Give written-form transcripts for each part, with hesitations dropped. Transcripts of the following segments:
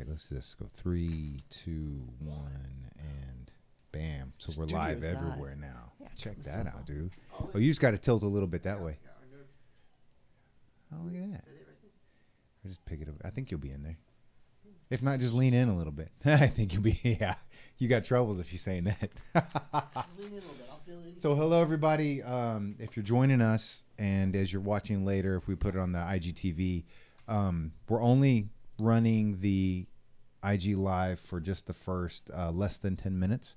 right, let's just go 3, 2, 1, and bam. So we're live everywhere now. Yeah, check that out, dude. Oh, you just got to tilt a little bit that way. Oh, look at that. Or just pick it up. I think you'll be in there. If not, just lean in a little bit. I think you'll be, yeah. You got troubles if you're saying that. Just lean in a little bit. I'll feel it. So hello, everybody. If you're joining us and as you're watching later, if we put it on the IGTV, we're only running the IG Live for just the first less than 10 minutes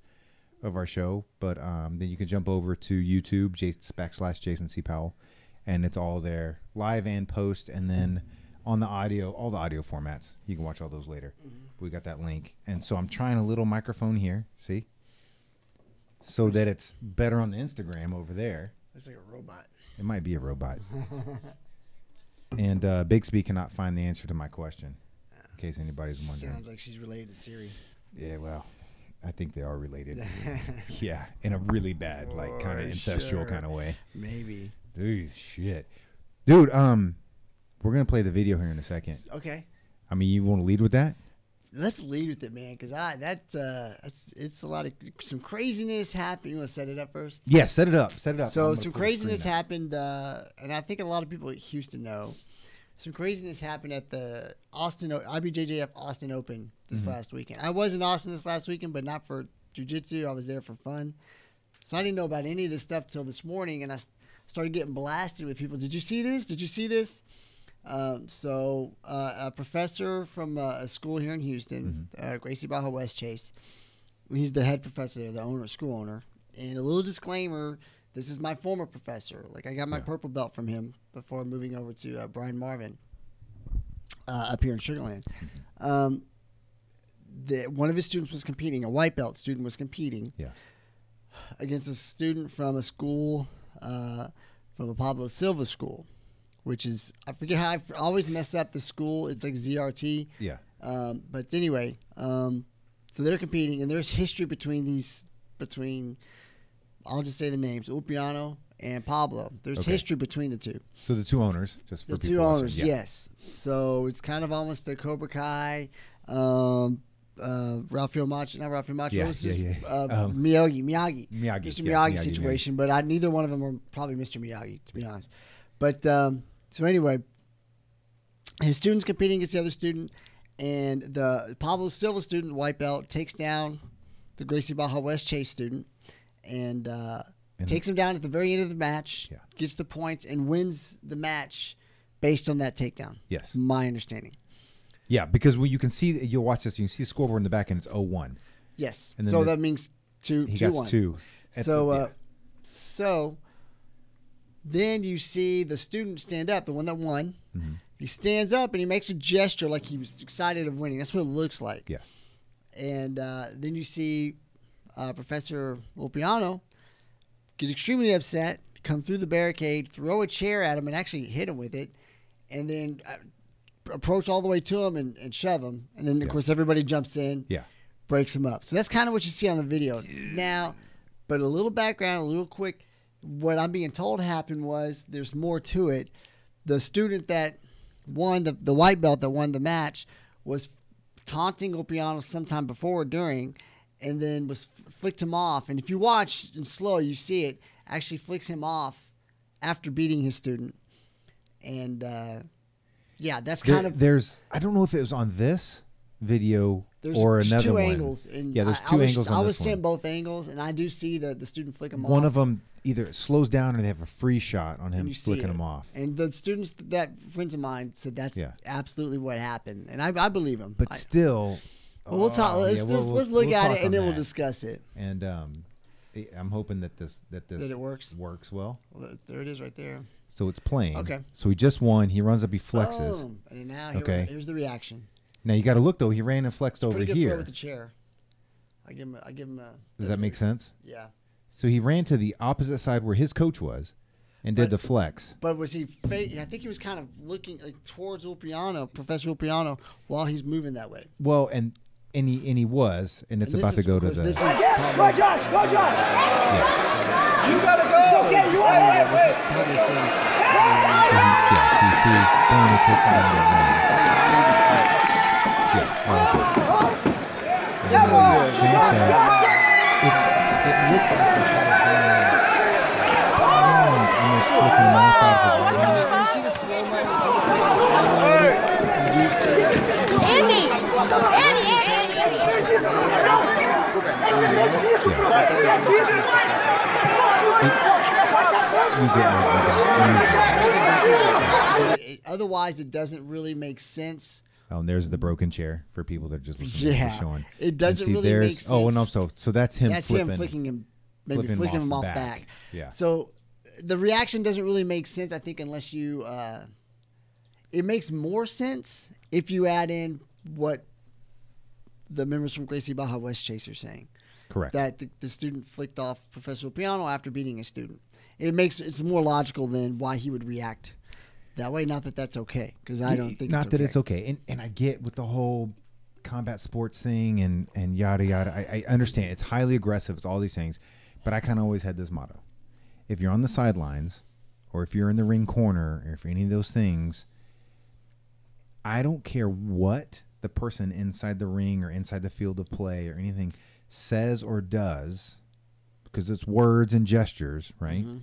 of our show. But then you can jump over to YouTube, /JasonCPowell, and it's all there, live and post, and then on the audio, all the audio formats. You can watch all those later. We got that link. And so I'm trying a little microphone here, see? So that it's better on the Instagram over there. It's like a robot. It might be a robot. And Bixby cannot find the answer to my question, in case anybody's wondering. Sounds like she's related to Siri. Yeah, well, I think they are related. Yeah, in a really bad, like, kind of incestual kind of way. Maybe. Dude, shit. Dude, we're going to play the video here in a second. Okay. I mean, you want to lead with that? Let's lead with it, man, because it's a lot of some craziness happened. You want to set it up first? Yeah, set it up. Set it up. So some craziness happened, and I think a lot of people at Houston know. Some craziness happened at the IBJJF Austin Open this last weekend. I was in Austin this last weekend, but not for jiu-jitsu. I was there for fun. So I didn't know about any of this stuff till this morning, and I started getting blasted with people. Did you see this? Did you see this? So a professor from a school here in Houston, Gracie Baja West Chase, he's the head professor there, the owner, school owner. And a little disclaimer, this is my former professor. Like, I got my purple belt from him before moving over to Brian Marvin up here in Sugar Land. One of his students was competing, a white belt student was competing against a student from a school, from a Pablo Silva school, which is, I forget how, I always mess up the school. It's like ZRT. Yeah. But anyway, so they're competing, and there's history between I'll just say the names, Ulpiano and Pablo. There's history between the two. So the two owners, just for the two owners, yes. So it's kind of almost the Cobra Kai, Ralphio Macho, not Ralphio Macho, Miyagi, Mr. Miyagi situation, but neither one of them are probably Mr. Miyagi, to be honest. But so anyway, his student's competing against the other student, and the Pablo Silva student, white belt, takes down the Gracie Baja West Chase student, and takes him down at the very end of the match, gets the points, and wins the match based on that takedown. Yes. My understanding. Yeah, because you can see, you'll watch this, you can see the scoreboard in the back, and it's 0-1. Yes. And so that means 2-1. He gets 2. So then you see the student stand up, the one that won. He stands up and he makes a gesture like he was excited of winning. That's what it looks like. Yeah. And then you see Professor Ulpiano get extremely upset, come through the barricade, throw a chair at him, and actually hit him with it, and then approach all the way to him and shove him. And then, of course, everybody jumps in, breaks him up. So that's kind of what you see on the video. Now, but a little background, a little quick. What I'm being told happened was there's more to it. The student that won, the white belt that won the match, was taunting Ulpiano sometime before or during, and then flicked him off. And if you watch in slow, you see it actually flicks him off after beating his student. And yeah, that's kind of. I don't know if it was on this video or another one. There's two angles. And there's two angles on this one. I was seeing both angles, and I do see the student flick him off. One of them either slows down or they have a free shot on him flicking him off. And the students, friends of mine, said that's absolutely what happened, and I believe him. But still, well, we'll talk. Let's look at it, and then we'll discuss it. And I'm hoping that it works well. There it is, right there. So it's playing. Okay. So he just won. He runs up. He flexes. Boom. And now here's the reaction. Now you got to look though. He ran and flexed over pretty here. Good throw with the chair. I give him a. Does that make sense? Yeah. So he ran to the opposite side where his coach was, and did the flex. But was he? I think he was kind of looking towards Ulpiano, Professor Ulpiano, while he's moving that way. Well, and he was, and it's about to go to the. Go, Josh! Go, Josh! Yeah. You gotta go! Get you out of So you see, boom, it takes him down to the It looks like he's kind of doing almost flicking him off out of his right hand. When you see the slow-mo, when someone's sitting in the slow-mo, you do see otherwise, it doesn't really make sense. Oh, and there's the broken chair for people that are just listening to Sean. It doesn't really make sense. Oh, no, so that's him flipping. That's him flicking him, maybe flicking him off back. Yeah. So the reaction doesn't really make sense, I think, unless you it makes more sense if you add in what the members from Gracie Baja West Chase are saying. Correct. That the student flicked off Professor Piano after beating a student. It's more logical than why he would react that way. Not that that's okay, because I don't think not that it's okay. And I get with the whole combat sports thing and yada yada. I understand it's highly aggressive. It's all these things, but I kind of always had this motto: if you're on the sidelines, or if you're in the ring corner, or if any of those things, I don't care what the person inside the ring or inside the field of play or anything says or does, because it's words and gestures, right? Mm-hmm.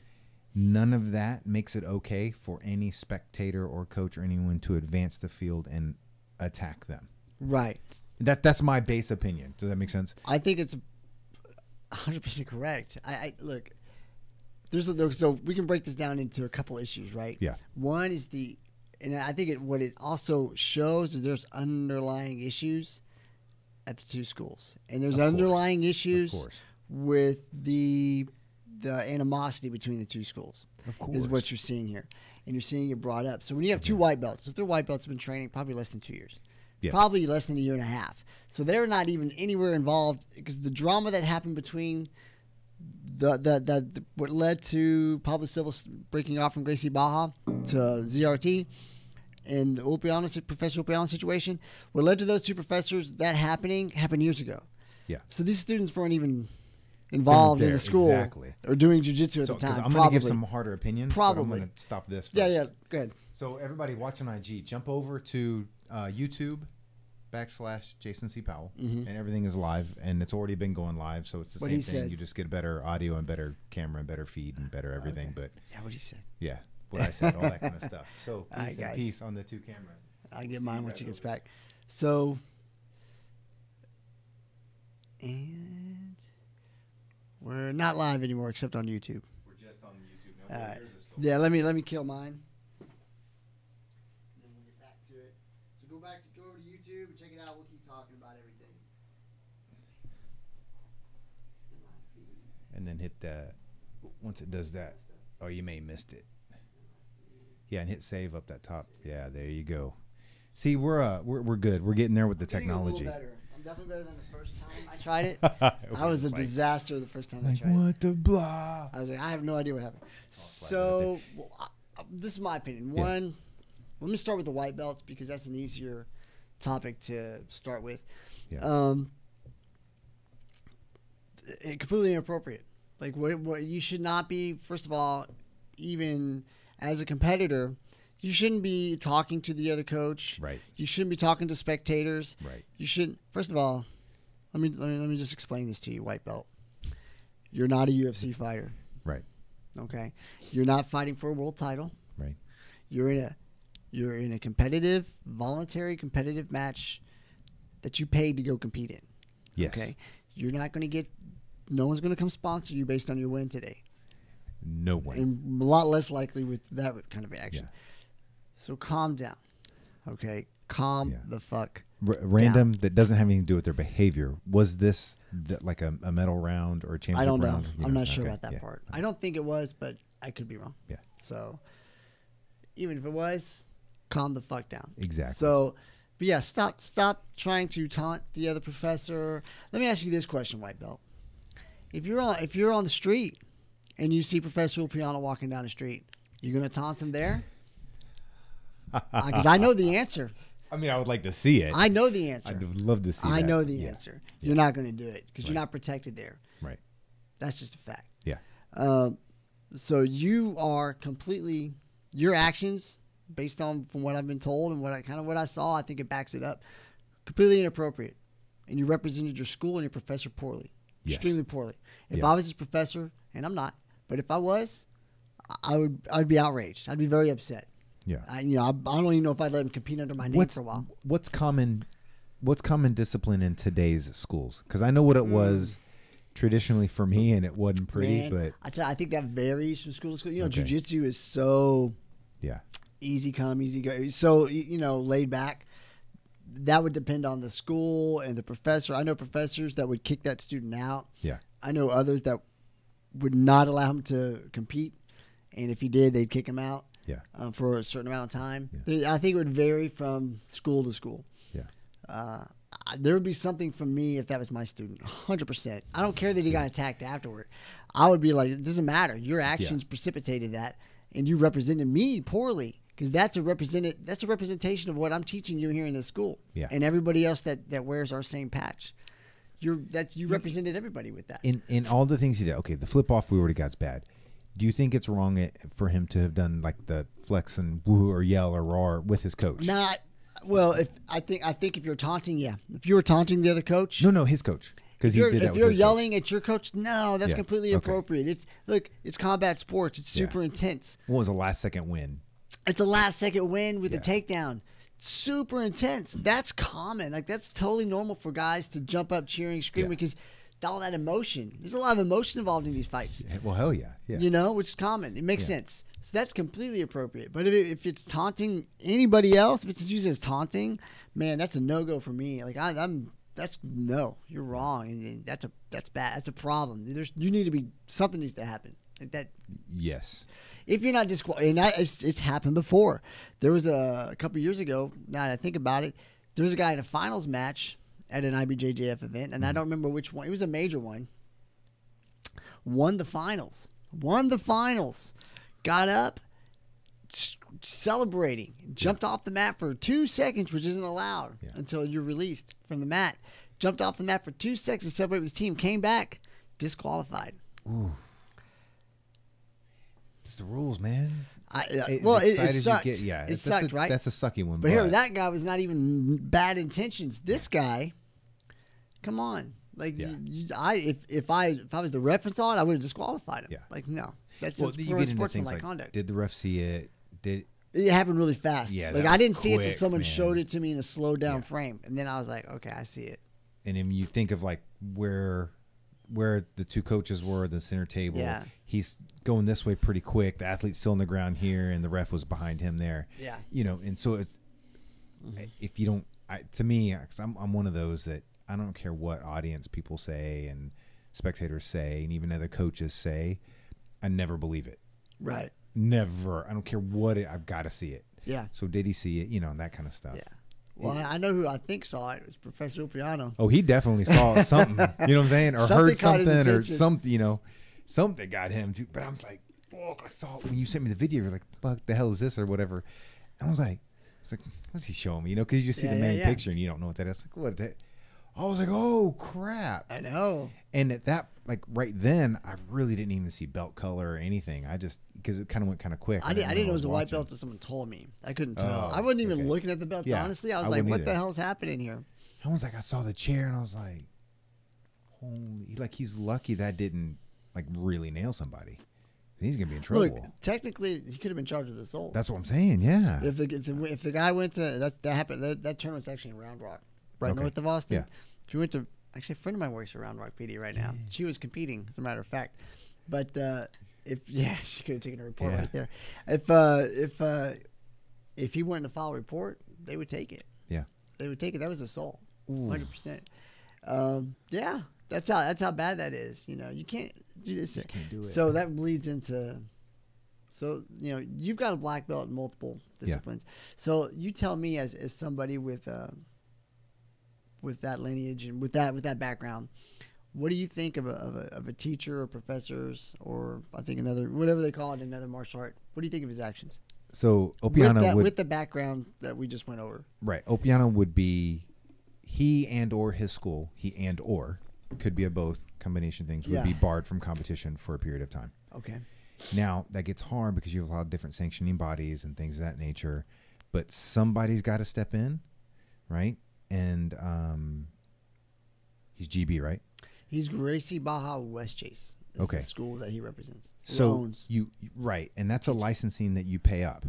None of that makes it okay for any spectator or coach or anyone to advance the field and attack them. Right. That's my base opinion. Does that make sense? I think it's 100% correct. I look. So we can break this down into a couple issues, right? Yeah. One is and I think what it also shows is there's underlying issues at the two schools, and there's underlying issues with the animosity between the two schools. Of course, is what you're seeing here, and you're seeing it brought up. So when you have two white belts, if they're white belts, have been training probably less than 2 years, probably less than a year and a half. So they're not even anywhere involved, because the drama that happened between what led to Pablo Silva breaking off from Gracie Baja to ZRT and the Professor Ulpiano situation, what led to those two professors happened years ago. Yeah. So these students weren't even involved in the school or doing jiu-jitsu at the time. I'm going to give some harder opinions. Probably. But I'm going to stop this first. Yeah, go ahead. So everybody watching IG, jump over to YouTube /Jason C. Powell, and everything is live, and it's already been going live, so it's the same thing. You just get better audio and better camera and better feed and better everything. Okay. But yeah, what he said. Yeah, what I said, all that kind of stuff. So peace on the two cameras. I'll get mine once he gets back. So, and we're not live anymore except on YouTube. We're just on YouTube now. All right. Yeah, let me kill mine. And then we'll get back to it. So go over to YouTube and check it out. We'll keep talking about everything. And then hit once it does that. Oh, you may have missed it. Yeah, and hit save up that top. Yeah, there you go. See, we're good. We're getting there with the technology. I'm definitely better than the first time I tried it. I was a disaster the first time I tried it. What the blah? I was like, I have no idea what happened. So, this is my opinion. One, let me start with the white belts, because that's an easier topic to start with. Yeah. Completely inappropriate. Like, what you should not be, first of all, even as a competitor, you shouldn't be talking to the other coach. Right. You shouldn't be talking to spectators. Right. You shouldn't. First of all, let me just explain this to you, white belt. You're not a UFC fighter. Right. Okay. You're not fighting for a world title. Right. You're in a competitive, voluntary competitive match that you paid to go compete in. Yes. Okay. You're not going to get. No one's going to come sponsor you based on your win today. No one. And a lot less likely with that kind of action. Yeah. So calm down. Okay? Calm the fuck random down. That doesn't have anything to do with their behavior. Was this like a medal round or a championship I don't know. round? I'm not sure about that part. I don't think it was, but I could be wrong. Yeah. So even if it was, calm the fuck down. Exactly. So, but yeah, stop trying to taunt the other professor. Let me ask you this question, white belt. If you're on the street and you see Professor Ulpiano walking down the street, you gonna taunt him there? Because I know the answer. I mean, I would like to see it. I know the answer. I'd love to see that. I know the answer. You're not going to do it because you're not protected there. Right. That's just a fact. Yeah. So you are completely, your actions, based on from what I've been told and what I saw, I think it backs it up, completely inappropriate, and you represented your school and your professor poorly, extremely poorly. If I was his professor, and I'm not, but if I was, I'd be outraged. I'd be very upset. Yeah. I don't even know if I'd let him compete under my name for a while. What's common discipline in today's schools? Because I know what it was traditionally for me, and it wasn't pretty. Man, but I think that varies from school to school. Jiu-jitsu is so easy come, easy go. So laid back. That would depend on the school and the professor. I know professors that would kick that student out. Yeah. I know others that would not allow him to compete, and if he did, they'd kick him out. Yeah. For a certain amount of time. Yeah. I think it would vary from school to school. Yeah. There would be something from me if that was my student, 100%. I don't care that he got attacked afterward. I would be like, it doesn't matter. Your actions precipitated that, and you represented me poorly, because that's a representation of what I'm teaching you here in this school. Yeah. And everybody else that wears our same patch. You represented everybody with that. In all the things he did, okay, the flip off we already got's bad. Do you think it's wrong for him to have done like the flex and woo or yell or roar with his coach? Not well. I think if you're taunting, if you were taunting the other coach, no, his coach, because he did that. If you're yelling at your coach, no, that's completely appropriate. It's combat sports. It's super intense. What was a last second win? It's a last second win with a takedown. Super intense. That's common. Like that's totally normal for guys to jump up, cheering, screaming because. All that emotion. There's a lot of emotion involved in these fights. Well, hell yeah. Which is common. It makes sense. So that's completely appropriate. But if it's taunting anybody else, if it's used as taunting, man, that's a no-go for me. Like no, you're wrong, and that's bad. That's a problem. Something needs to happen. Like that. Yes. If you're not disqualified, and it's happened before. There was a couple years ago. Now that I think about it, there was a guy in a finals match at an IBJJF event, and I don't remember which one. It was a major one. Won the finals. Got up, celebrating. Jumped off the mat for 2 seconds, which isn't allowed until you're released from the mat. Jumped off the mat for 2 seconds to celebrate with his team. Came back, disqualified. Ooh. It's the rules, man. It sucked. It sucked, right? That's a sucky one. But here, that guy was not even bad intentions. This guy, come on. Like, if I was the ref and saw it, I would have disqualified him. Yeah. Like, no. That's you get into things like conduct. Did the ref see it? It happened really fast. Yeah, like I didn't see it until quick, someone man. showed it to me in a slowed down frame, and then I was like, okay, I see it. And then you think of like where the two coaches were at the center table. Yeah. He's going this way pretty quick. The athlete's still on the ground here, and the ref was behind him there. Yeah. And so it's, if you don't, to me, 'cause I'm one of those that I don't care what audience people say and spectators say, and even other coaches say, I never believe it. Right. Never. I don't care what I've got to see it. Yeah. So did he see it? And that kind of stuff. Yeah. Well, I know who I think saw it. It was Professor Upiano. Oh, he definitely saw something. You know what I'm saying? Or Something heard caught his something, or attention. something. Something got him too. But I was like, fuck! I saw it when you sent me the video. You're like, fuck, the hell is this or whatever? And I was like, what's he showing me? Because you just see the main picture and you don't know what that is. Like, what that? I was like, oh crap! I know. And at that, like right then, I really didn't even see belt color or anything. I just because it kind of went kind of quick. I didn't know it was a white belt until someone told me. I couldn't tell. I wasn't even looking at the belts. Yeah, honestly, I was I like, wouldn't what either. the hell's happening here? I was like, I saw the chair and I was like, holy! Like he's lucky that didn't like really nail somebody. He's gonna be in trouble. Look, technically, he could have been charged with assault. That's what I'm saying. Yeah. If the guy went to that happened that tournament's actually in Round Rock, right north of Austin. Yeah. If you went to actually a friend of mine works at Round Rock PD right now. She was competing, as a matter of fact. But she could have taken a report right there. If he went to file a report, they would take it. Yeah. They would take it. That was assault, 100%. Yeah, that's how bad that is. You can't do this. You can't do it. So that bleeds into. So you've got a black belt in multiple disciplines. So you tell me, as somebody with that lineage and with that background, what do you think of a teacher or professors or I think another whatever they call it in another martial art? What do you think of his actions? So Opiano with the background that we just went over. Right. Opiano would be he and or his school. He and or could be a both combination things would be barred from competition for a period of time. Okay. Now that gets hard because you have a lot of different sanctioning bodies and things of that nature, but somebody's got to step in, right? and he's GB, right? He's Gracie Baja West Chase. Is the school that he represents. So you right, and that's a licensing that you pay up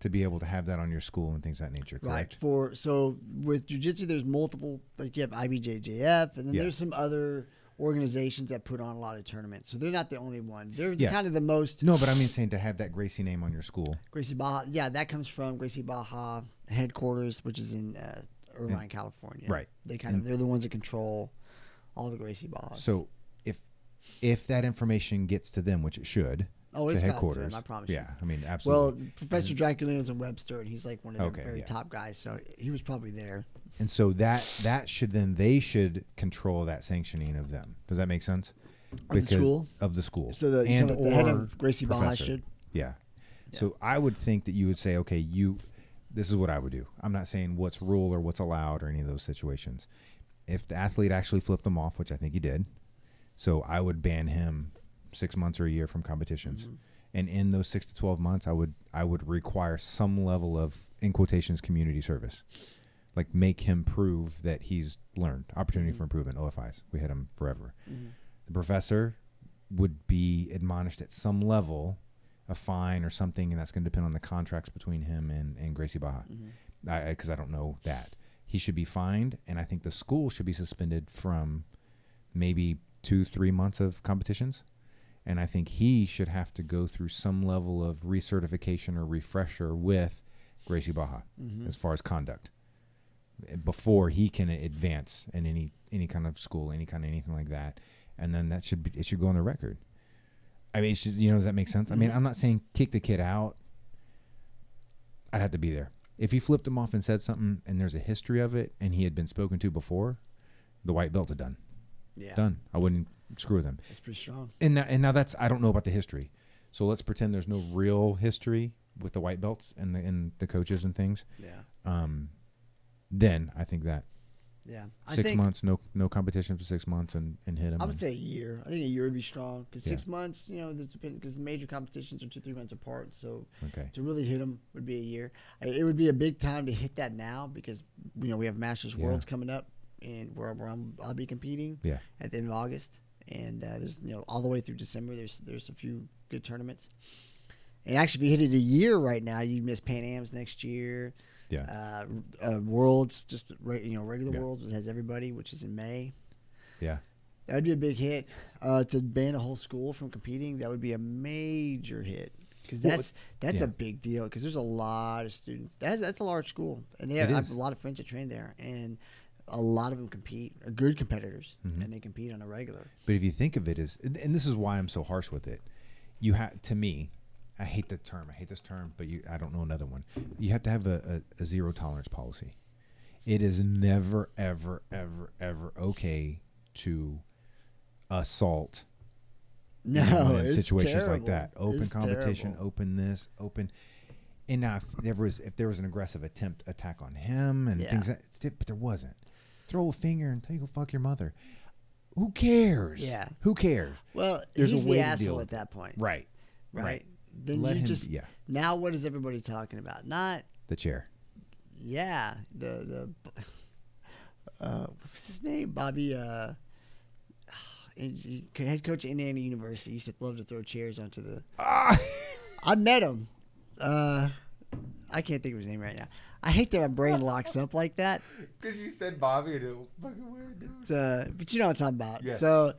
to be able to have that on your school and things of that nature, correct? Right. So with jiu-jitsu, there's multiple, like you have IBJJF, and then there's some other organizations that put on a lot of tournaments. So they're not the only one. They're kind of the most. No, but I mean saying to have that Gracie name on your school. Gracie Baja, yeah, that comes from Gracie Baja headquarters, which is in Irvine, California. Right. They're the ones that control all the Gracie Bajas. So if that information gets to them, which it should, it's to headquarters, to him, I promise you. Yeah, I mean, absolutely. Well, Professor Draculino is in Webster, and he's like one of the very top guys, so he was probably there. And so that should then they should control that sanctioning of them. Does that make sense? Of the school? Of the school. So the head of Gracie Baja should? Yeah. So I would think that you would say, okay, this is what I would do. I'm not saying what's rule or what's allowed or any of those situations. If the athlete actually flipped them off, which I think he did, so I would ban him 6 months or a year from competitions. Mm-hmm. And in those 6 to 12 months, I would require some level of, in quotations, community service. Like make him prove that he's learned. Opportunity for improvement, OFIs. We hit him forever. Mm-hmm. The professor would be admonished at some level, a fine or something, and that's going to depend on the contracts between him and Gracie Baja. Because I don't know that. He should be fined, and I think the school should be suspended from maybe 2-3 months of competitions. And I think he should have to go through some level of recertification or refresher with Gracie Baja as far as conduct before he can advance in any kind of school, any kind of anything like that. And then it should go on the record. I mean, does that make sense? I mean, I'm not saying kick the kid out. I'd have to be there. If he flipped him off and said something and there's a history of it and he had been spoken to before, the white belt's done. Yeah. Done. I wouldn't screw with him. That's pretty strong. And now that's, I don't know about the history. So let's pretend there's no real history with the white belts and the coaches and things. Yeah. Then I think that. Yeah. 6 months, no competition for 6 months and hit him. I would say a year. I think a year would be strong because 6 months, because major competitions are 2-3 months apart. So to really hit them would be a year. It would be a big time to hit that now because, we have Masters Worlds coming up and where I'll be competing at the end of August. And there's, all the way through December, there's a few good tournaments. And actually, if you hit it a year right now, you miss Pan Am's next year. Yeah. Worlds, just regular Worlds, which has everybody, which is in May. Yeah. That would be a big hit. To ban a whole school from competing, that would be a major hit because that's a big deal because there's a lot of students. That's a large school, and I have a lot of friends that train there, and a lot of them are good competitors, and they compete on a regular. But if you think of it as, and this is why I'm so harsh with it, to me, I hate the term. I hate this term, but I don't know another one. You have to have a zero tolerance policy. It is never, ever, ever, ever okay to assault. In situations terrible. Like that. Open competition, terrible. Open this, open. And now, if there was an aggressive attack on him and things, but there wasn't. Throw a finger and tell you go fuck your mother. Who cares? Yeah. Who cares? Well, he's the asshole at that point. Right. Then now what is everybody talking about? Not the chair. Yeah, the what's his name? Bobby, head coach at Indiana University. Used to love to throw chairs onto the. I met him. I can't think of his name right now. I hate that my brain locks up like that. Because you said Bobby and it was fucking weird. But you know what I'm talking about. Yeah. So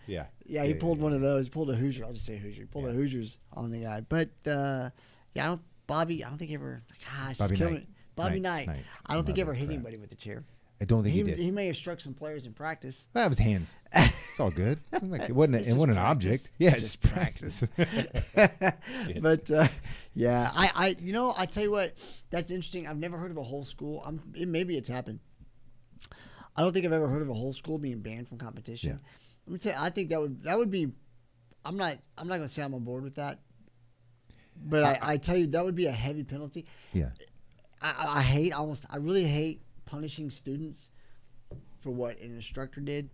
he pulled one of those. He pulled a Hoosier. I'll just say Hoosier. He pulled a Hoosiers on the guy. But I don't think he ever. Gosh, Bobby Knight. Bobby Knight. I don't think he ever hit anybody with a chair. I don't think he did. He may have struck some players in practice. That was hands. It's all good. It wasn't an object. Yeah, it's just practice. But I tell you what, that's interesting. I've never heard of a whole school. Maybe it's happened. I don't think I've ever heard of a whole school being banned from competition. Yeah. Let me tell you, I think that would be. I'm not going to say I'm on board with that, but I tell you that would be a heavy penalty. Yeah. I really hate punishing students for what an instructor did.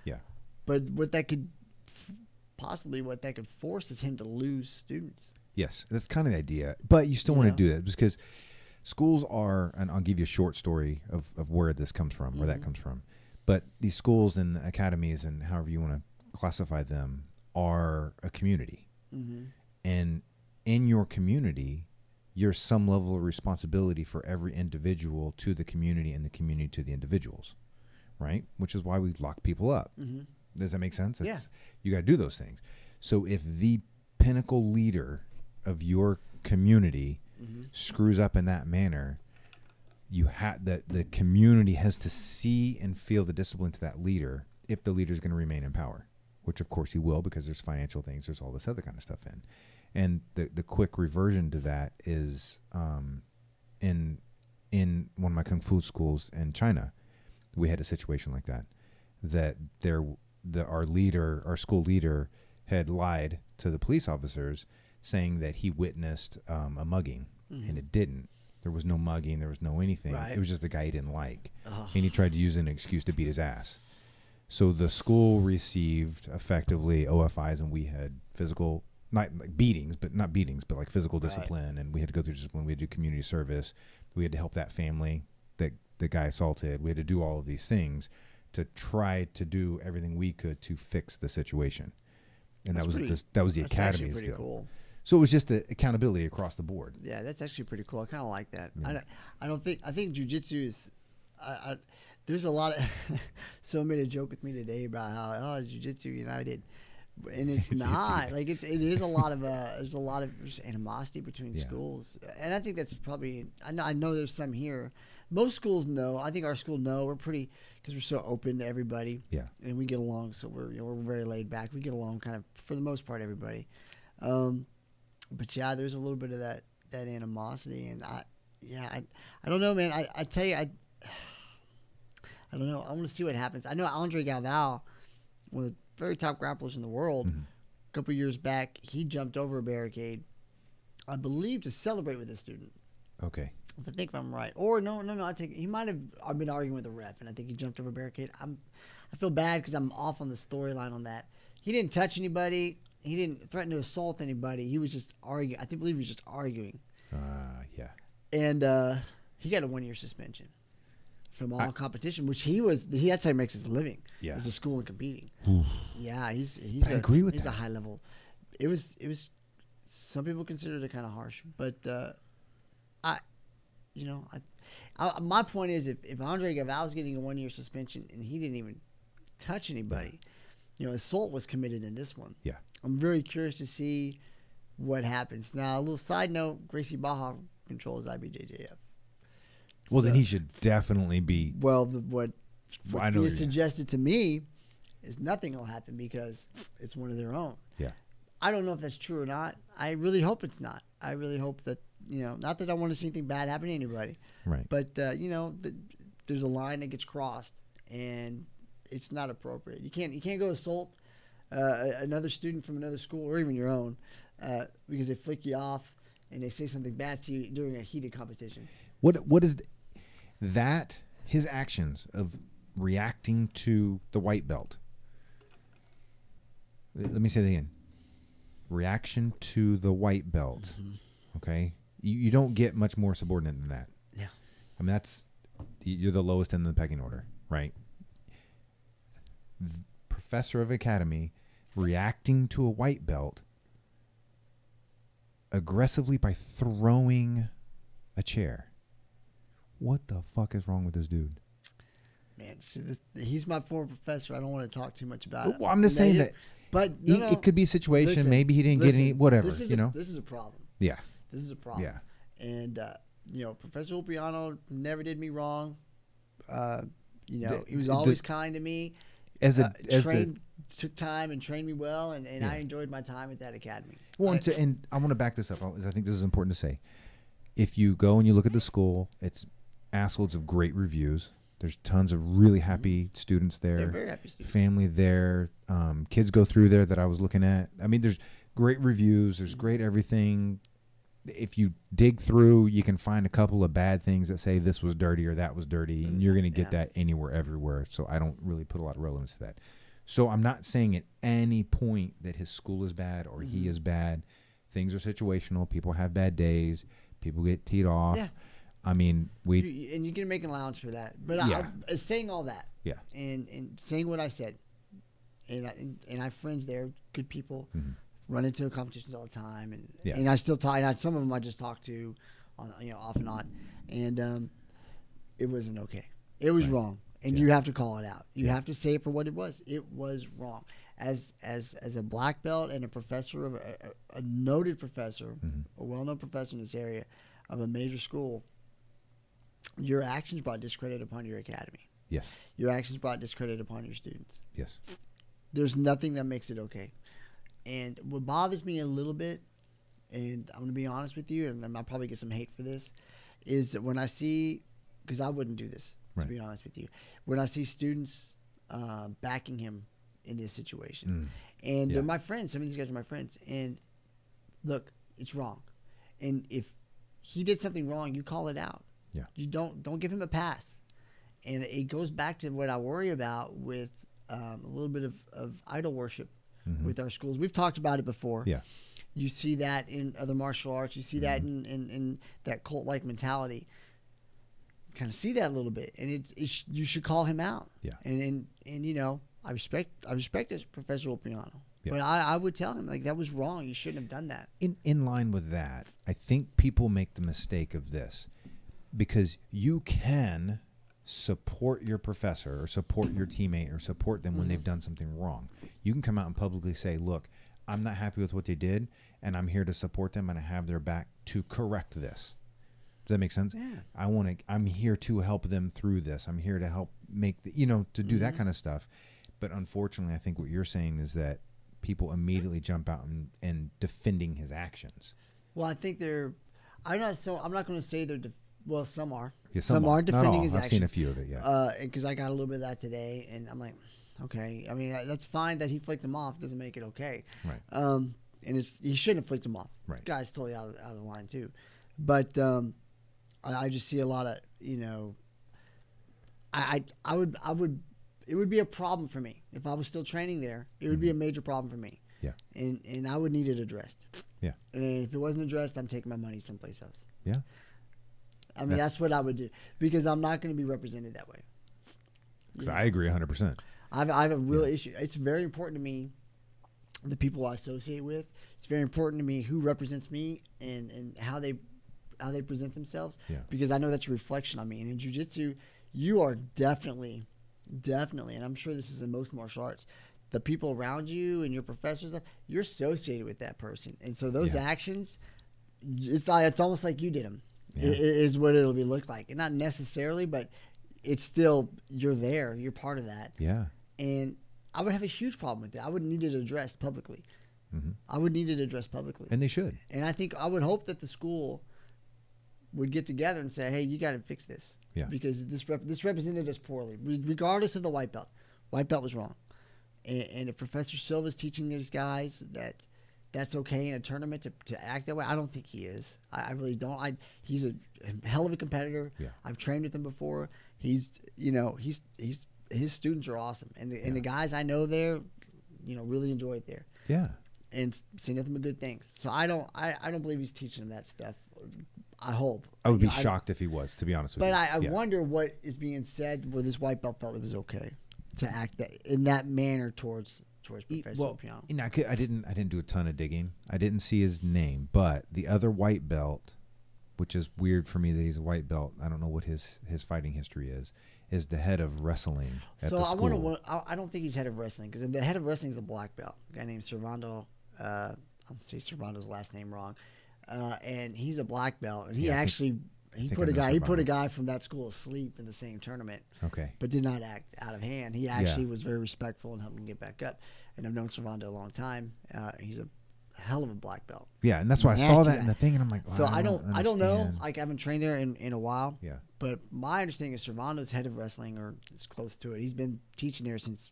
Yeah. But what that could force is him to lose students. Yes, that's kind of the idea. But you still want to do that because schools are, and I'll give you a short story of where this comes from, where that comes from. But these schools and the academies and however you want to classify them are a community. And in your community, there's some level of responsibility for every individual to the community and the community to the individuals, right? Which is why we lock people up. Does that make sense? Yeah. You got to do those things. So if the pinnacle leader of your community screws up in that manner, you have the community has to see and feel the discipline to that leader if the leader is going to remain in power, which of course he will, because there's financial things, there's all this other kind of stuff in. And the quick reversion to that is in one of my kung fu schools in China, we had a situation like that our school leader had lied to the police officers saying that he witnessed a mugging, and it didn't. There was no mugging. There was no anything. Right. It was just a guy he didn't like, and he tried to use an excuse to beat his ass. So the school received effectively OFIs, and we had physical, not like beatings, but like physical discipline, and we had to go through discipline. We had to do community service. We had to help that family that the guy assaulted. We had to do all of these things to try to do everything we could to fix the situation. And that was the academy's deal. Cool. So it was just accountability across the board. Yeah, that's actually pretty cool. I kind of like that. Yeah. I think jiu-jitsu is, there's a lot of, someone made a joke with me today about how, jiu-jitsu united. And it's not like it is a lot of there's animosity between schools, and I think that's probably I know there's some here. Most schools know. I think our school know. We're pretty, because we're so open to everybody. Yeah, and we get along. So we're very laid back. We get along kind of for the most part, everybody. But yeah, there's a little bit of that animosity, and I don't know, man. I tell you, I don't know. I want to see what happens. I know Andre Galvao, one of the very top grapplers in the world. A couple of years back, he jumped over a barricade, I believe, to celebrate with a student. Okay. If I think if I'm right. Or no. He might have been arguing with a ref, and I think he jumped over a barricade. I feel bad because I'm off on the storyline on that. He didn't touch anybody. He didn't threaten to assault anybody. He was just arguing. I believe he was just arguing. Yeah. And he got a 1-year suspension from all competition, which that's how he makes his living. Yeah. As a school and competing. Oof. Yeah, I agree with that. He's a high level. It was some people considered it kind of harsh, but my point is if Andre Galvao is getting a 1-year suspension and he didn't even touch anybody, assault was committed in this one. Yeah. I'm very curious to see what happens. Now, a little side note, Gracie Baja controls IBJJF. Well, then he should definitely be. Well, what's being suggested to me is nothing will happen because it's one of their own. Yeah. I don't know if that's true or not. I really hope it's not. I really hope that, not that I want to see anything bad happen to anybody. Right. But, there's a line that gets crossed, and it's not appropriate. You can't go assault another student from another school or even your own because they flick you off and they say something bad to you during a heated competition. What is that? His actions of reacting to the white belt. Let me say that again. Reaction to the white belt. Okay, you don't get much more subordinate than that. Yeah, I mean you're the lowest in the pecking order, right? Professor of academy reacting to a white belt aggressively by throwing a chair. What the fuck is wrong with this dude? Man, see, he's my former professor. I don't want to talk too much about it. Well, I'm just saying that, but it could be a situation. Listen, maybe he didn't get any. Whatever, this is a problem. Yeah, this is a problem. Yeah, and Professor Ulpiano never did me wrong. He was always kind to me. Took time and trained me well, and I enjoyed my time at that academy. Well, and I want to back this up. I think this is important to say. If you go and you look at the school, it's assloads of great reviews. There's tons of really happy students there. They're very happy students. Family there. Kids go through there that I was looking at. I mean, there's great reviews. There's great everything. If you dig through, you can find a couple of bad things that say this was dirty or that was dirty, and you're going to get that anywhere, everywhere. So I don't really put a lot of relevance to that. So I'm not saying at any point that his school is bad or he is bad. Things are situational. People have bad days. People get teed off. Yeah. I mean, and you can make an allowance for that. But I saying all that, and saying what I said, and I have friends there, good people, run into competitions all the time, and I still talk. And some of them I just talk to, on off and on, and it wasn't okay. It was wrong, and you have to call it out. You have to say it for what it was. It was wrong. As a black belt and a professor of a noted professor, a well-known professor in this area of a major school, your actions brought discredit upon your academy. Yes. Your actions brought discredit upon your students. Yes. There's nothing that makes it okay. And what bothers me a little bit, and I'm going to be honest with you, and I'll probably get some hate for this, is that when I see, because I wouldn't do this, to be honest with you, when I see students backing him in this situation. And they're my friends. Some of these guys are my friends. And look, it's wrong. And if he did something wrong, you call it out. Yeah. You don't give him a pass. And it goes back to what I worry about with a little bit of idol worship with our schools. We've talked about it before. Yeah. You see that in other martial arts. You see that in that cult-like mentality. Kind of see that a little bit, and you should call him out. Yeah. And I respect this Professor Opiano, but I would tell him, like, that was wrong. You shouldn't have done that. In line with that, I think people make the mistake of this, because you can support your professor or support your teammate or support them when they've done something wrong. You can come out and publicly say, look, I'm not happy with what they did, and I'm here to support them, and I have their back to correct this. Does that make sense? Yeah. I'm here to help them through this. I'm here to help make to do that kind of stuff. But unfortunately, I think what you're saying is that people immediately jump out and defending his actions. Well, I think I'm not going to say they're. Well, some are. Yeah, some are defending his I've actions. seen a few of it. Yeah. Because I got a little bit of that today, and I'm like, okay. I mean, that's fine that he flicked him off. Doesn't make it okay. Right. And he shouldn't have flicked him off. Right. The guy's totally out of the line too. But I just see a lot of it would be a problem for me if I was still training there. It would be a major problem for me. Yeah. And I would need it addressed. Yeah. And if it wasn't addressed, I'm taking my money someplace else. Yeah. I mean, that's what I would do, because I'm not going to be represented that way. Because I agree 100%. I have a real issue. It's very important to me, the people I associate with. It's very important to me who represents me and how they present themselves, because I know that's a reflection on me. And in jiu-jitsu, you are definitely, and I'm sure this is in most martial arts, the people around you and your professors, you're associated with that person. And so those actions, it's almost like you did them, is what it'll be looked like. And not necessarily, but it's still, you're there, you're part of that. Yeah. And I would have a huge problem with it. I would need it addressed publicly. I would need it addressed publicly. And they should. And I would hope that the school would get together and say, hey, you got to fix this. Yeah. Because this represented us poorly, regardless of the white belt. White belt was wrong. And if Professor Silva's teaching these guys that's okay in a tournament to act that way, I don't think he is. I really don't. He's a hell of a competitor. Yeah. I've trained with him before. His students are awesome. And the guys I know there, really enjoy it there. Yeah. And say nothing but good things. So I don't believe he's teaching them that stuff. I hope. I would be shocked if he was, to be honest with you. But I wonder what is being said where this white belt felt it was okay to act in that manner towards Professor Opiano. I didn't do a ton of digging. I didn't see his name, but the other white belt, which is weird for me that he's a white belt. I don't know what his fighting history is the head of wrestling at the school. I don't think he's head of wrestling, because the head of wrestling is a black belt, a guy named Servando. I'm going to say Servando's last name wrong. And he's a black belt, and he put a guy from that school asleep in the same tournament. Okay. But did not act out of hand. He actually was very respectful and helped him get back up. And I've known Servando a long time. He's a hell of a black belt. Yeah, and that's why I saw that in the thing, and I'm like, wow, so I don't know. Like, I haven't trained there in a while. Yeah. But my understanding is Servando's head of wrestling, or is close to it. He's been teaching there since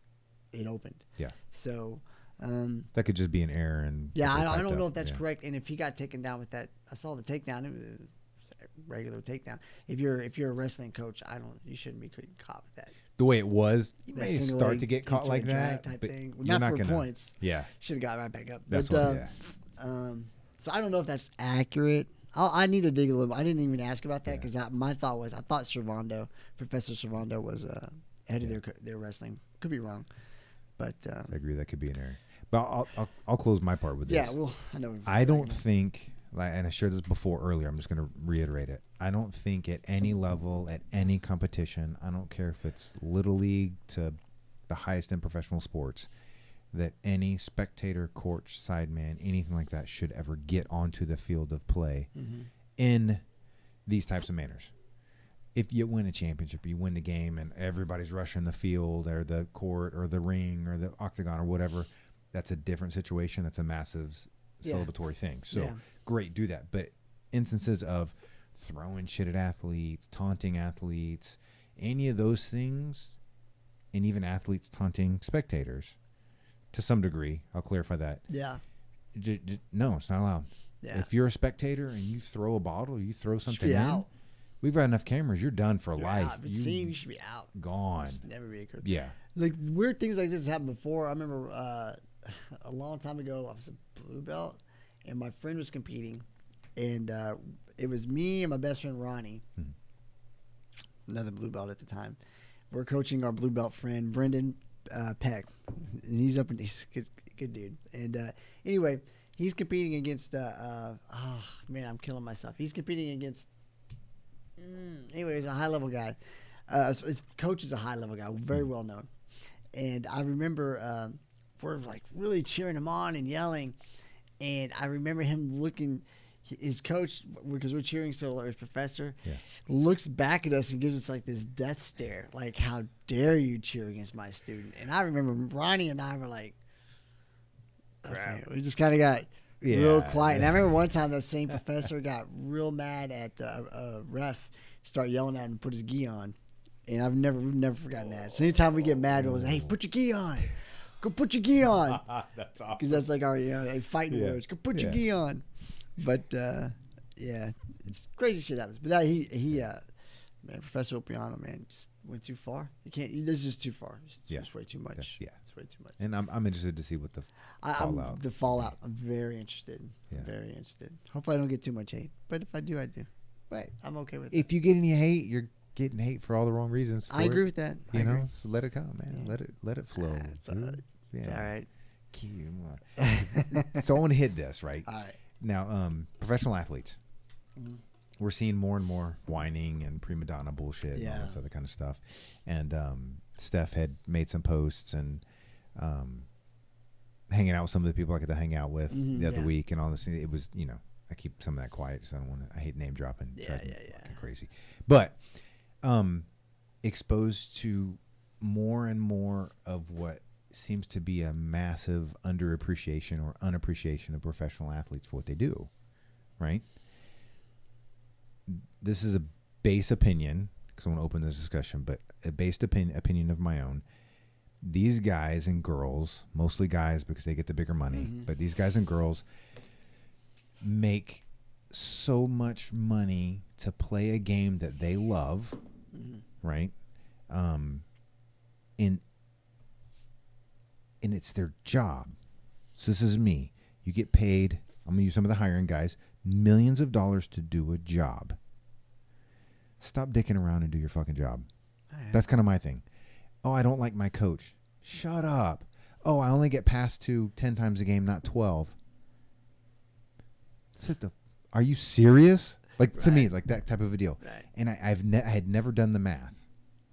it opened. Yeah. So. That could just be an error. I don't know if that's correct. And if he got taken down with that, I saw the takedown. It was a regular takedown. If you're a wrestling coach, you shouldn't be caught with that. The way it was, you may start to get caught like that, type but thing. You're not for gonna, points. Yeah, should have got right back up. That's so I don't know if that's accurate. I need to dig a little. I didn't even ask about that because my thought was I thought Professor Servando was head of their wrestling. Could be wrong, but I agree that could be an error. But I'll close my part with this. Yeah, well, I know. I don't think, and I shared this before earlier. I'm just going to reiterate it. I don't think at any level, at any competition, I don't care if it's little league to the highest in professional sports, that any spectator, coach, sideman, anything like that should ever get onto the field of play in these types of manners. If you win a championship, you win the game, and everybody's rushing the field or the court or the ring or the octagon or whatever, that's a different situation. That's a massive celebratory thing. So great, do that. But instances of throwing shit at athletes, taunting athletes, any of those things, and even athletes taunting spectators, to some degree, I'll clarify that. Yeah. No, it's not allowed. Yeah. If you're a spectator and you throw a bottle, you throw something in, out. we've got enough cameras. You're done for life. You should be out. Gone. Never be a coach. Yeah. Like weird things like this happened before. I remember a long time ago, I was a blue belt, and my friend was competing, and it was me and my best friend Ronnie, another blue belt at the time. We're coaching our blue belt friend Brendan Peck, and he's good dude. And anyway, he's competing against oh man, I'm killing myself. He's competing against anyway, he's a high level guy. His coach is a high level guy, very well known. And I remember we're like really cheering him on and yelling, and I remember him looking. His coach, because we're cheering so loud, his professor, looks back at us and gives us like this death stare, like, how dare you cheer against my student? And I remember Ronnie and I were like, okay. We just kind of got real quiet. And I remember one time that same professor got real mad at a ref, start yelling at him and put his gi on. And we've never forgotten that. So anytime we get mad, it was, hey, put your gi on. Go put your gi on. That's awesome. Because that's like our fighting words. Go put your gi on. But it's crazy shit happens. But man, Professor Opiano, man, just went too far. You can't. This is just too far. It's way too much. It's way too much. And I'm interested to see what the fallout. The fallout. I'm very interested. Yeah. Very interested. Hopefully, I don't get too much hate. But if I do, I do. But I'm okay with it. If you get any hate, you're getting hate for all the wrong reasons. I agree with that. You know, so let it come, man. Yeah. Let it flow. It's all right. Yeah. It's all right. So I want to hit this right. All right. Now, professional athletes, we're seeing more and more whining and prima donna bullshit and all this other kind of stuff. And Steph had made some posts and hanging out with some of the people I get to hang out with the other week and all this. It was, I keep some of that quiet because I hate name dropping. Fucking crazy. But exposed to more and more of what seems to be a massive underappreciation or unappreciation of professional athletes for what they do, right? This is a base opinion because I want to open this discussion, but a based opinion of my own. These guys and girls, mostly guys because they get the bigger money, but these guys and girls make so much money to play a game that they love, right? And it's their job. So this is me. You get paid, I'm going to use some of the hiring guys, millions of dollars to do a job. Stop dicking around and do your fucking job. That's kind of my thing. Oh, I don't like my coach. Shut up. Oh, I only get passed to 10 times a game, not 12. Are you serious? Like, to me, like that type of a deal. Right. And I had never done the math,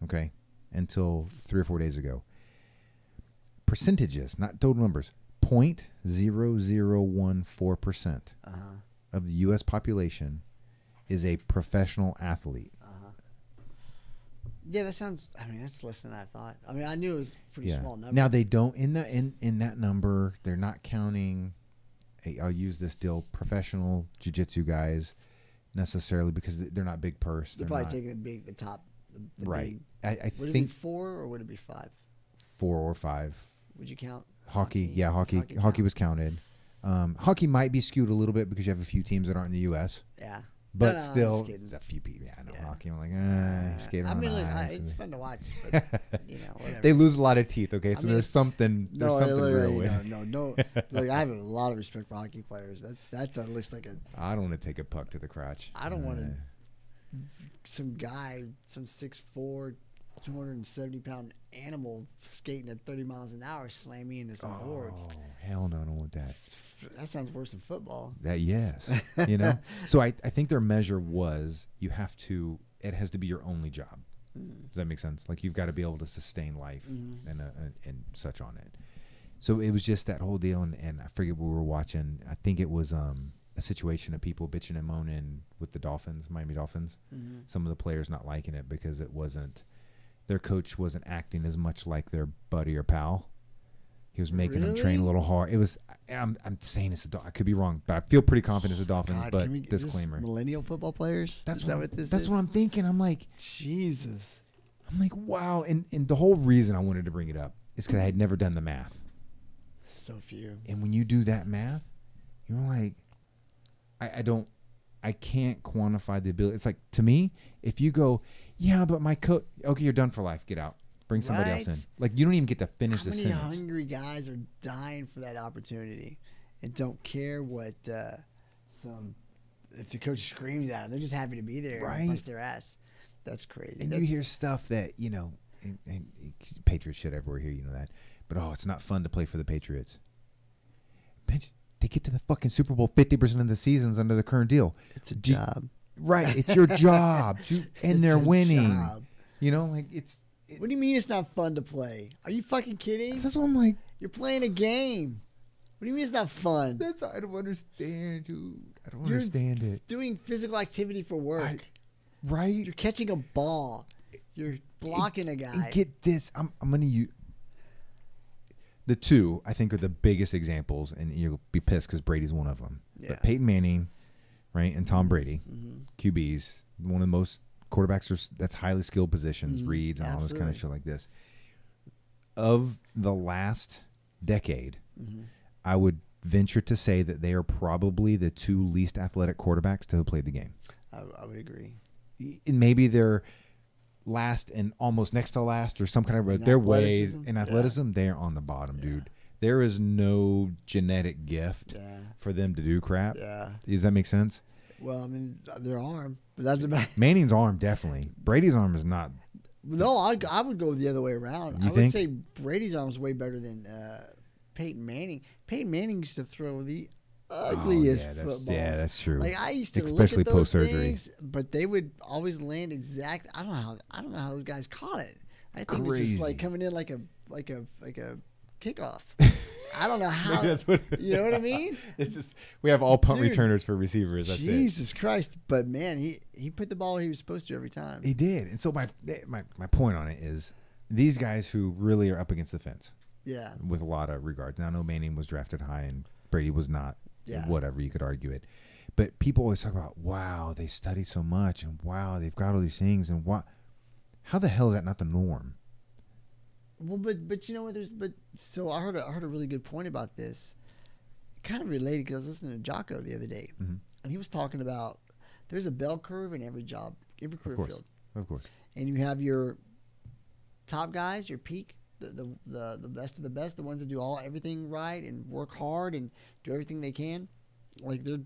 okay, until 3 or 4 days ago. Percentages, not total numbers, 0.0014% of the U.S. population is a professional athlete. Yeah, that sounds. I mean, that's less than I thought. I mean, I knew it was a pretty small number. Now they don't in that number. They're not counting. I'll use this deal: professional jiu-jitsu guys necessarily because they're not big purse. They're probably taking the top. The right. Big, I would think it be 4 or would it be 5? 4 or 5. Would you count hockey? Yeah, hockey was counted. Hockey might be skewed a little bit because you have a few teams that aren't in the U.S. Yeah. But No, I'm still, just kidding. it's a few people. Yeah, I know Yeah. hockey. I'm like, skating I on mean, the look, ice. it's fun to watch, but whatever. They lose a lot of teeth. Okay, so mean, there's something. There's something real with it. No. Look, I have a lot of respect for hockey players. That's at least like a. I don't want to take a puck to the crotch. I don't want to. Some guy, some 6'4", 270-pound animal skating at 30 miles an hour slam me into some boards. Oh hell no! I don't want that. That sounds worse than football. Yes, So I think their measure was it has to be your only job. Does that make sense? Like you've got to be able to sustain life and such on it. So it was just that whole deal, and I forget what we were watching. I think it was a situation of people bitching and moaning with the Miami Dolphins. Some of the players not liking it because their coach wasn't acting as much like their buddy or pal. He was making them train a little hard. It was. I'm saying it's I could be wrong, but I feel pretty confident it's the Dolphins. God, but disclaimer: is this millennial football players. That's what this is. That's what I'm thinking. I'm like, Jesus. I'm like, wow. And the whole reason I wanted to bring it up is because I had never done the math. So few. And when you do that math, you're like, I can't quantify the ability. It's like, to me, if you go, yeah, but my coach, okay, you're done for life. Get out. Bring somebody else in. Like, you don't even get to finish the sentence. How many hungry guys are dying for that opportunity and don't care what if the coach screams at them. They're just happy to be there and bust their ass. That's crazy. And you hear stuff that, and Patriots shit everywhere here, that. But, it's not fun to play for the Patriots. Bitch, they get to the fucking Super Bowl 50% of the seasons under the current deal. It's a job. Right. It's your job. And they're winning. Job. It's... What do you mean it's not fun to play? Are you fucking kidding? That's what I'm like. You're playing a game. What do you mean it's not fun? I don't understand, dude. I don't understand it. Doing physical activity for work. Right? You're catching a ball. You're blocking a guy. And get this. I'm going to use... The two, I think, are the biggest examples, and you'll be pissed because Brady's one of them. Yeah. But Peyton Manning, right, and Tom Brady, QBs, one of the most quarterbacks that's highly skilled positions, reads, and all this kind of shit like this. Of the last decade, I would venture to say that they are probably the two least athletic quarterbacks to have played the game. I would agree. And maybe they're last and almost next to last or some kind of their ways in athleticism, they're on the bottom, dude. There is no genetic gift for them to do crap. Yeah. Does that make sense? Well, I mean, their arm, but that's about Manning's arm, definitely. Brady's arm is not. No, I would go the other way around. I would say Brady's arm is way better than Peyton Manning. Peyton Manning used to throw the ugliest footballs. Yeah, that's true. Like I used to especially look at those post-surgery. things, but they would always land exact. I don't know how those guys caught it. I think it was just like coming in like a kickoff. I don't know how. That's what, you know what I mean? It's just we have all punt returners for receivers. That's Jesus Christ! But man, he put the ball where he was supposed to every time. He did, and so my point on it is these guys who really are up against the fence. Yeah. With a lot of regard. Now, I know Manning was drafted high and Brady was not. Yeah. Whatever, you could argue it, but people always talk about wow, they study so much, and wow, they've got all these things, and how the hell is that not the norm? Well, but you know what? So I heard a really good point about this, kind of related because I was listening to Jocko the other day, and he was talking about there's a bell curve in every job, every career field, of course, and you have your top guys, your peak, the best of the best, the ones that do everything right and work hard and do everything they can, like they're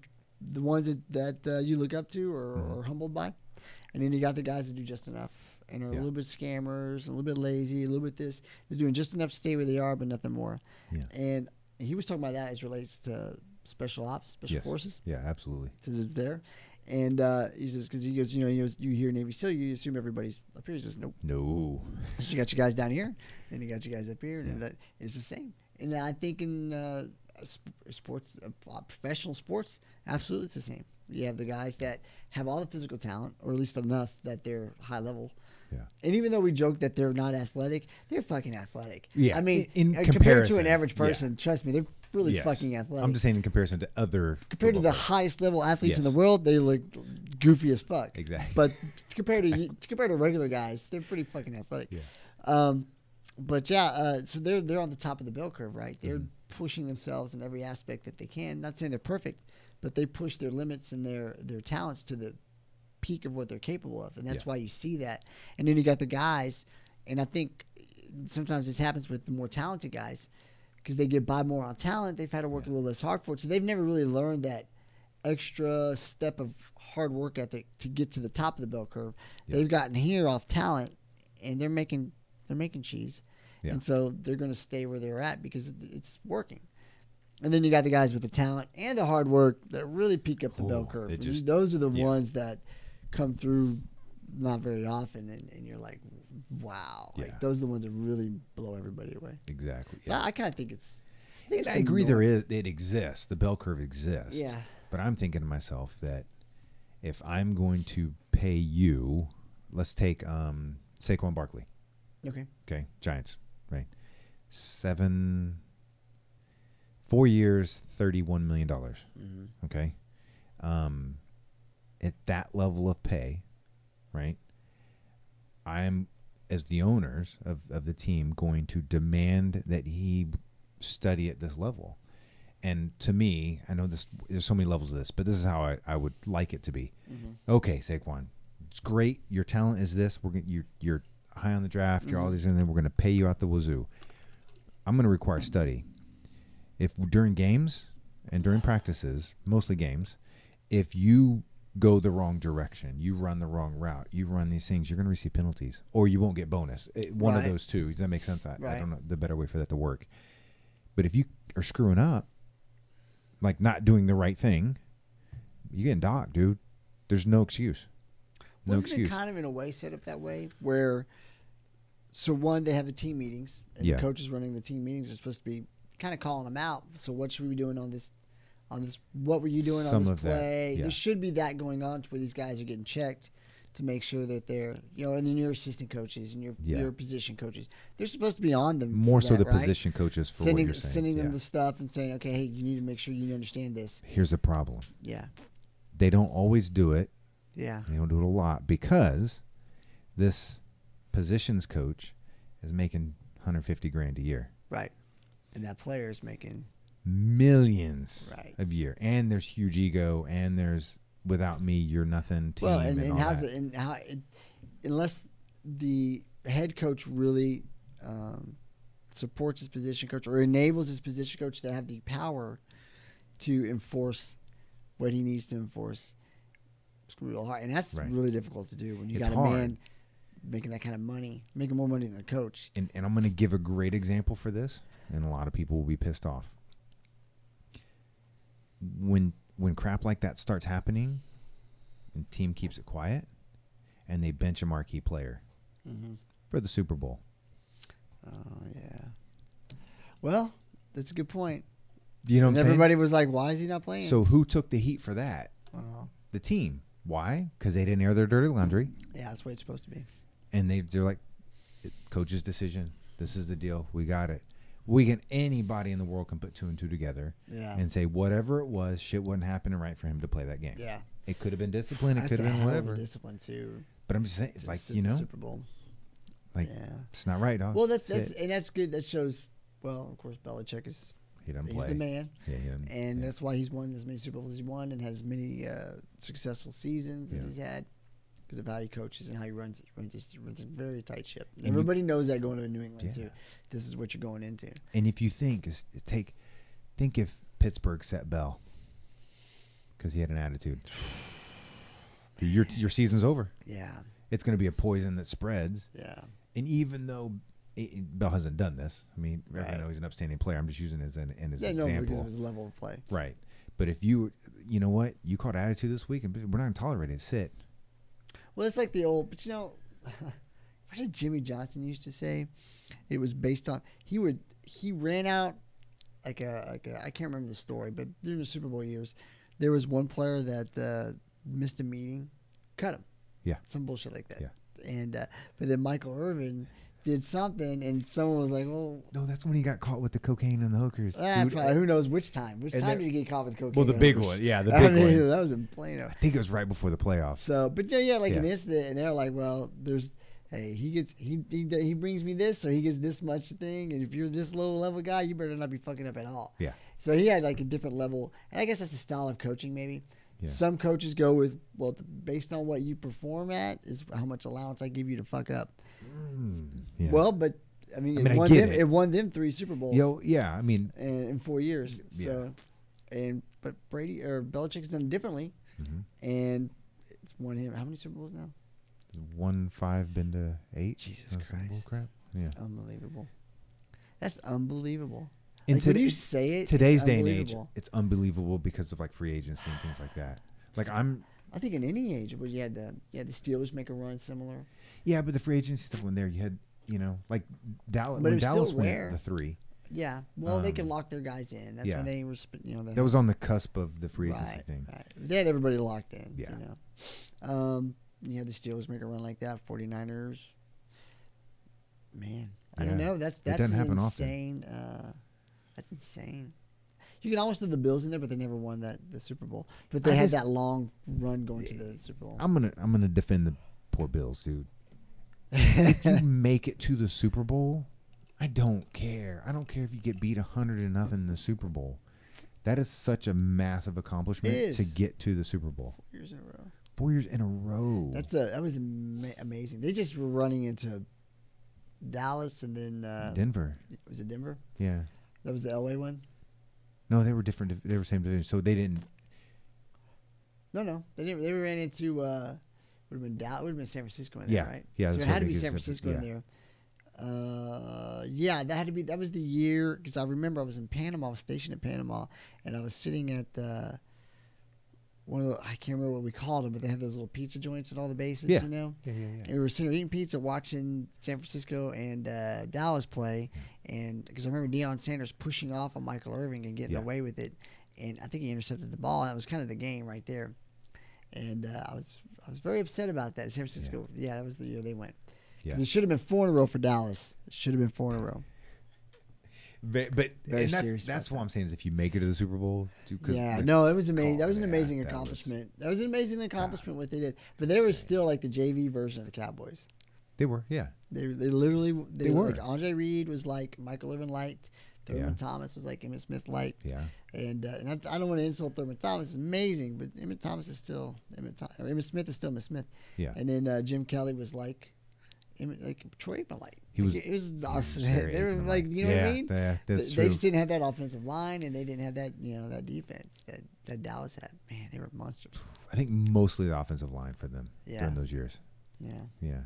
the ones that you look up to or are humbled by, and then you got the guys that do just enough. And are a little bit scammers, a little bit lazy, a little bit this. They're doing just enough to stay where they are, but nothing more. Yeah. And he was talking about that as relates to special ops, special forces. Yeah, absolutely. Since it's there. And he says, because he goes, you hear Navy SEAL, you assume everybody's up here. He says, nope. No. So you got your guys down here, and you got your guys up here, and it's the same. And I think in sports, professional sports, absolutely it's the same. You have the guys that have all the physical talent, or at least enough that they're high level. Yeah. And even though we joke that they're not athletic, they're fucking athletic. Yeah. I mean, in compared to an average person, trust me, they're really fucking athletic. I'm just saying in comparison to other. Compared to the highest level athletes in the world, they look goofy as fuck. Exactly. But compared to regular guys, they're pretty fucking athletic. Yeah. So they're on the top of the bell curve, right? They're pushing themselves in every aspect that they can. Not saying they're perfect, but they push their limits and their talents to the peak of what they're capable of, and that's why you see that. And then you got the guys, and I think sometimes this happens with the more talented guys because they get by more on talent. They've had to work a little less hard for it, so they've never really learned that extra step of hard work ethic to get to the top of the bell curve. They've gotten here off talent, and they're making cheese, and so they're going to stay where they're at because it's working. And then you got the guys with the talent and the hard work that really peak up the bell curve. Those are the ones that come through not very often, and you're like, wow. Like those are the ones that really blow everybody away. Exactly. So I kind of think it's I agree it exists. The bell curve exists. Yeah. But I'm thinking to myself that if I'm going to pay you, let's take Saquon Barkley. Okay. Giants, right? 4 years, $31 million. Okay. At that level of pay, right? I'm, as the owners of the team, going to demand that he study at this level. And to me, I know there's so many levels of this, but this is how I would like it to be. Okay, Saquon, it's great. Your talent is this. You're high on the draft. You're all these, and then we're going to pay you out the wazoo. I'm going to require study. If during games and during practices, mostly games, if you go the wrong direction, you run the wrong route, you run these things, you're going to receive penalties, or you won't get bonus. One of those two. Does that make sense? I don't know the better way for that to work. But if you are screwing up, like not doing the right thing, you're getting docked, dude. There's no excuse. Wasn't it kind of in a way set up that way where, so one, they have the team meetings, and the coaches running the team meetings are supposed to be kind of calling them out. So what should we be doing on this? What were you doing on this play? There should be that going on to where these guys are getting checked to make sure that they're, and then your assistant coaches and your position coaches, they're supposed to be on them. More so the position coaches for what you're saying. Sending them the stuff and saying, okay, hey, you need to make sure you understand this. Here's the problem. Yeah. They don't always do it. Yeah. They don't do it a lot because this positions coach is making $150,000 a year. Right. And that player is making millions a year, and there's huge ego, and there's without me you're nothing team. Well, unless the head coach really supports his position coach or enables his position coach to have the power to enforce what he needs to enforce, it's gonna be real hard, and that's really difficult to do when you got a man making that kind of money, making more money than the coach. And I'm going to give a great example for this, and a lot of people will be pissed off. When crap like that starts happening and team keeps it quiet and they bench a marquee player for the Super Bowl. Oh, yeah. Well, that's a good point. You know what I'm saying? Everybody was like, why is he not playing? So who took the heat for that? The team. Why? Because they didn't air their dirty laundry. Yeah, that's the way it's supposed to be. And they're like, coach's decision. This is the deal. We got it. Anybody in the world can put two and two together and say whatever it was, shit wasn't happening right for him to play that game. Yeah. It could have been discipline. It could have been whatever. Discipline too. But I'm just saying, Super Bowl. It's not right, dog. Well, that's good. That shows. Well, of course, Belichick he's the man. Yeah, and that's why he's won as many Super Bowls as he won and has as many successful seasons as he's had. Because of how he coaches and how he runs a very tight ship. And everybody knows that going to New England too. This is what you're going into. And if you think if Pittsburgh set Bell because he had an attitude, your season's over. Yeah, it's going to be a poison that spreads. Yeah, and even though Bell hasn't done this, I mean, I know he's an upstanding player. I'm just using it as an example. No, because of his level of play. Right, but if you know what, you caught attitude this week, and we're not going to tolerate it. Sit. Well, it's like the old, but what did Jimmy Johnson used to say? It was based on he ran out like a I can't remember the story, but during the Super Bowl years, there was one player that missed a meeting, cut him. Yeah, some bullshit like that. Yeah, and but then Michael Irvin did something, and someone was like, "Oh, no, that's when he got caught with the cocaine and the hookers." Who knows which time? Which time did he get caught with cocaine? Well, the big one, the big one. That was in Plano. I think it was right before the playoffs. So, but an incident, and they're like, "Well, he brings me this, or he gets this much thing, and if you're this low level guy, you better not be fucking up at all." Yeah. So he had like a different level, and I guess that's a style of coaching maybe. Yeah. Some coaches go with, well, based on what you perform at is how much allowance I give you to fuck up. Yeah. Well, but I mean, it won them 3 Super Bowls. Yeah, I mean, in 4 years. Yeah. So, but Brady or Belichick's done it differently, and it's won him how many Super Bowls now? 1-5 been to 8. Jesus or some Christ. bull crap. Yeah, That's unbelievable. That's unbelievable. In Like, when you say it, today's it's day and age, unbelievable. it's unbelievable because of like free agency and things like that. Like I think in any age, but you had the Steelers make a run similar. Yeah, but the free agency stuff when you had, like Dallas. But when it was Dallas still went rare. the 3. Yeah, well, they can lock their guys in. That's yeah. when they were, That was on the cusp of the free agency thing. Right. They had everybody locked in. Yeah. You had the Steelers make a run like that. 49ers. Man, I Yeah. don't know. That's doesn't happen insane. That's insane. You can almost do the Bills in there, but they never won the Super Bowl. But they had that long run going to the Super Bowl. I'm gonna defend the poor Bills, dude. If you make it to the Super Bowl, I don't care. I don't care if you get beat 100-0 in the Super Bowl. That is such a massive accomplishment to get to the Super Bowl. 4 years in a row. 4 years in a row. That was amazing. They just were running into Dallas and then Denver. Was it Denver? Yeah. That was the LA one. No, they were different. They were same division, so they didn't. No, they didn't. They ran into would have been Dallas. Would have been San Francisco in there, right? Yeah. So it had to be San Francisco in yeah. there. Yeah, that had to be. That was the year because I remember I was in Panama. I was stationed in Panama, and I was sitting at one of the, I can't remember what we called them, but they had those little pizza joints at all the bases, Yeah. Yeah. Yeah. And we were sitting there eating pizza, watching San Francisco and Dallas play, and because I remember Deion Sanders pushing off on Michael Irving and getting away with it, and I think he intercepted the ball. And that was kind of the game right there, and I was very upset about that. San Francisco, that was the year they went. Yeah. It should have been 4 in a row for Dallas. It should have been 4 in a row. But and that's what I'm saying is if you make it to the Super Bowl, it was amazing. That was an amazing accomplishment. That was an amazing accomplishment what they did. But they were still like the JV version of the Cowboys. They were, yeah. They literally they were. were. Like Andre Reed was like Michael Irvin light. Thurman Thomas was like Emmitt Smith light. Yeah. And I don't want to insult Thurman Thomas. It's amazing, but Emmitt Thomas is still Emmitt Smith is still Emmitt Smith. Yeah. And then Jim Kelly was like Troy Aikman light. He was. It was awesome. very They were Aikman-like. like, you know what I mean? Yeah, that's They true. just didn't have that offensive line, and they didn't have that that defense that Dallas had. Man, they were monsters. I think mostly the offensive line for them Yeah. during those years. Yeah. Yeah.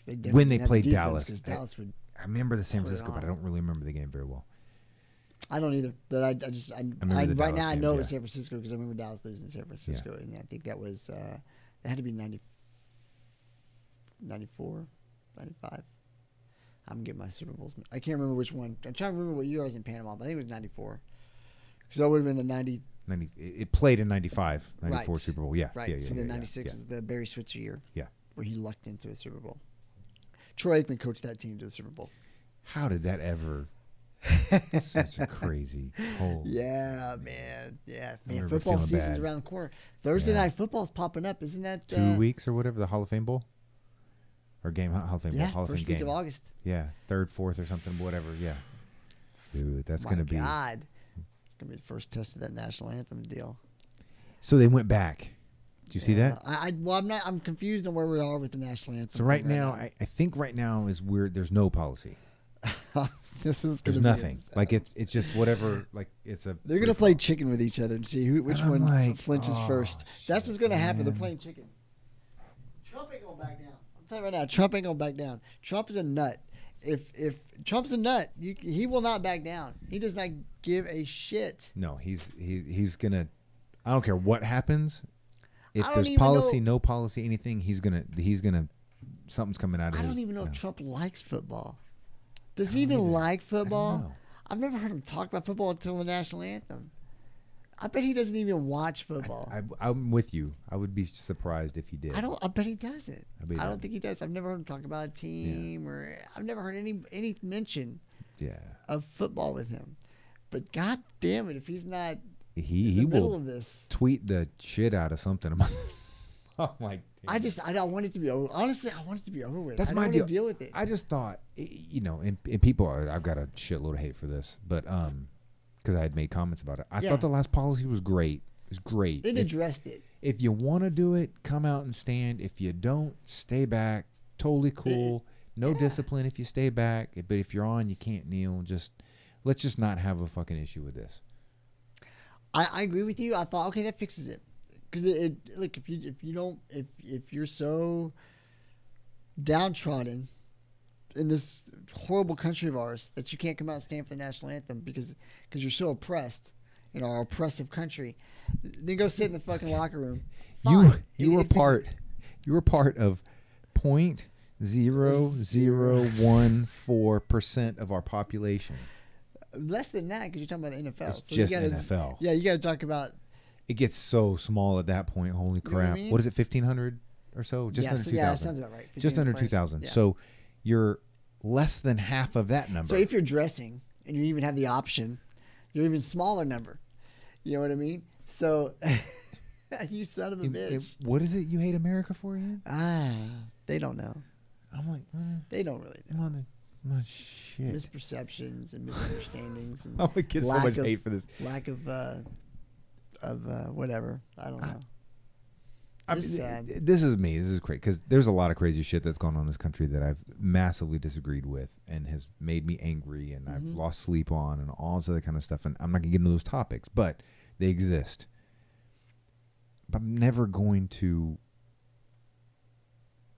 They When they didn't have the played defense Dallas, 'cause Dallas would. I remember the San Put it Francisco, but I on. don't really remember the game very well. I don't either, but I remember the right Dallas now I game, know it was yeah. San Francisco because I remember Dallas losing to San Francisco, and I think that was that had to be 94, 95. I'm getting my Super Bowls. I can't remember which one. I'm trying to remember what year I was in Panama, but I think it was 94. Because that would have been the 90. It played in 95, 94 Right. Super Bowl. Yeah. Right. Yeah, so yeah, the yeah, 96 yeah. is the Barry Switzer year. Yeah. Where he lucked into a Super Bowl. Troy Aikman coached that team to the Super Bowl. How did that ever? Such a crazy hole. Yeah, man. Yeah, man. remember Football feeling season's bad. around the corner. Thursday Yeah. night football's popping up. Isn't that 2 weeks or whatever, the Hall of Fame Bowl? Or game, Hall of Fame Bowl, Yeah, Hall of Fame first week game. of August. Yeah, 3rd, 4th or something, whatever. Yeah. Dude, that's My going to be. God. It's going to be the first test of that national anthem deal. So they went back. Did you see that? I'm confused on where we are with the national anthem. So right now, I think right now is weird. There's no policy. this is There's gonna be nothing. Like it's just whatever. Like it's a. They're gonna play chicken with each other and see which And I'm one like, flinches oh, first. That's what's gonna happen. They're man. playing chicken. Trump ain't gonna back down. I'm telling you right now, Trump ain't gonna back down. Trump is a nut. If Trump's a nut, he will not back down. He does not give a shit. No, he's gonna. I don't care what happens. If I don't there's even policy, know- no policy, anything, he's gonna. Something's coming out of I his. don't even know no. if Trump likes football. Does he I don't even either. like I football? don't know. I've never heard him talk about football until the national anthem. I bet he doesn't even watch football. I'm with you. I would be surprised if he did. I bet he doesn't. I bet he I don't doesn't. think he does. I've never heard him talk about a team or I've never heard any mention Yeah. of football with him. But god damn it, if he's not He in the middle will of this. tweet the shit out of something. Oh my. I don't want it to be over. Honestly, I want it to be over with. That's I my don't deal. want to deal with it. I just thought, and people are. I've got a shitload of hate for this, but because because I had made comments about it. I Yeah. thought the last policy was great. It's great. It addressed it. If you want to do it, come out and stand. If you don't, stay back. Totally cool. No discipline if you stay back. But if you're on, you can't kneel. Let's just not have a fucking issue with this. I agree with you. I thought, okay, that fixes it. Because look, if you're so downtrodden in this horrible country of ours that you can't come out and stand for the national anthem because you're so oppressed in our oppressive country, then go sit in the fucking locker room. Fine. You were part of 0.0014% of our population. Less than that, because you're talking about the NFL. It's just NFL. Yeah, you got to talk about. It gets so small at that point. Holy crap! You know what I mean? What is it? 1,500 or so? Just under 2,000. Yeah, that sounds about right. Just under 2,000. Yeah. So you're less than half of that number. So if you're dressing and you even have the option, you're even smaller number. You know what I mean? So you son of a bitch. What is it you hate America for again? They don't know. I'm like, they don't really know. Shit. Misperceptions and misunderstandings. And I would get so much hate for this. Lack of whatever. I don't know. This is me. This is crazy because there's a lot of crazy shit that's gone on in this country that I've massively disagreed with and has made me angry and I've lost sleep on and all this other kind of stuff. And I'm not gonna get into those topics, but they exist. But I'm never going to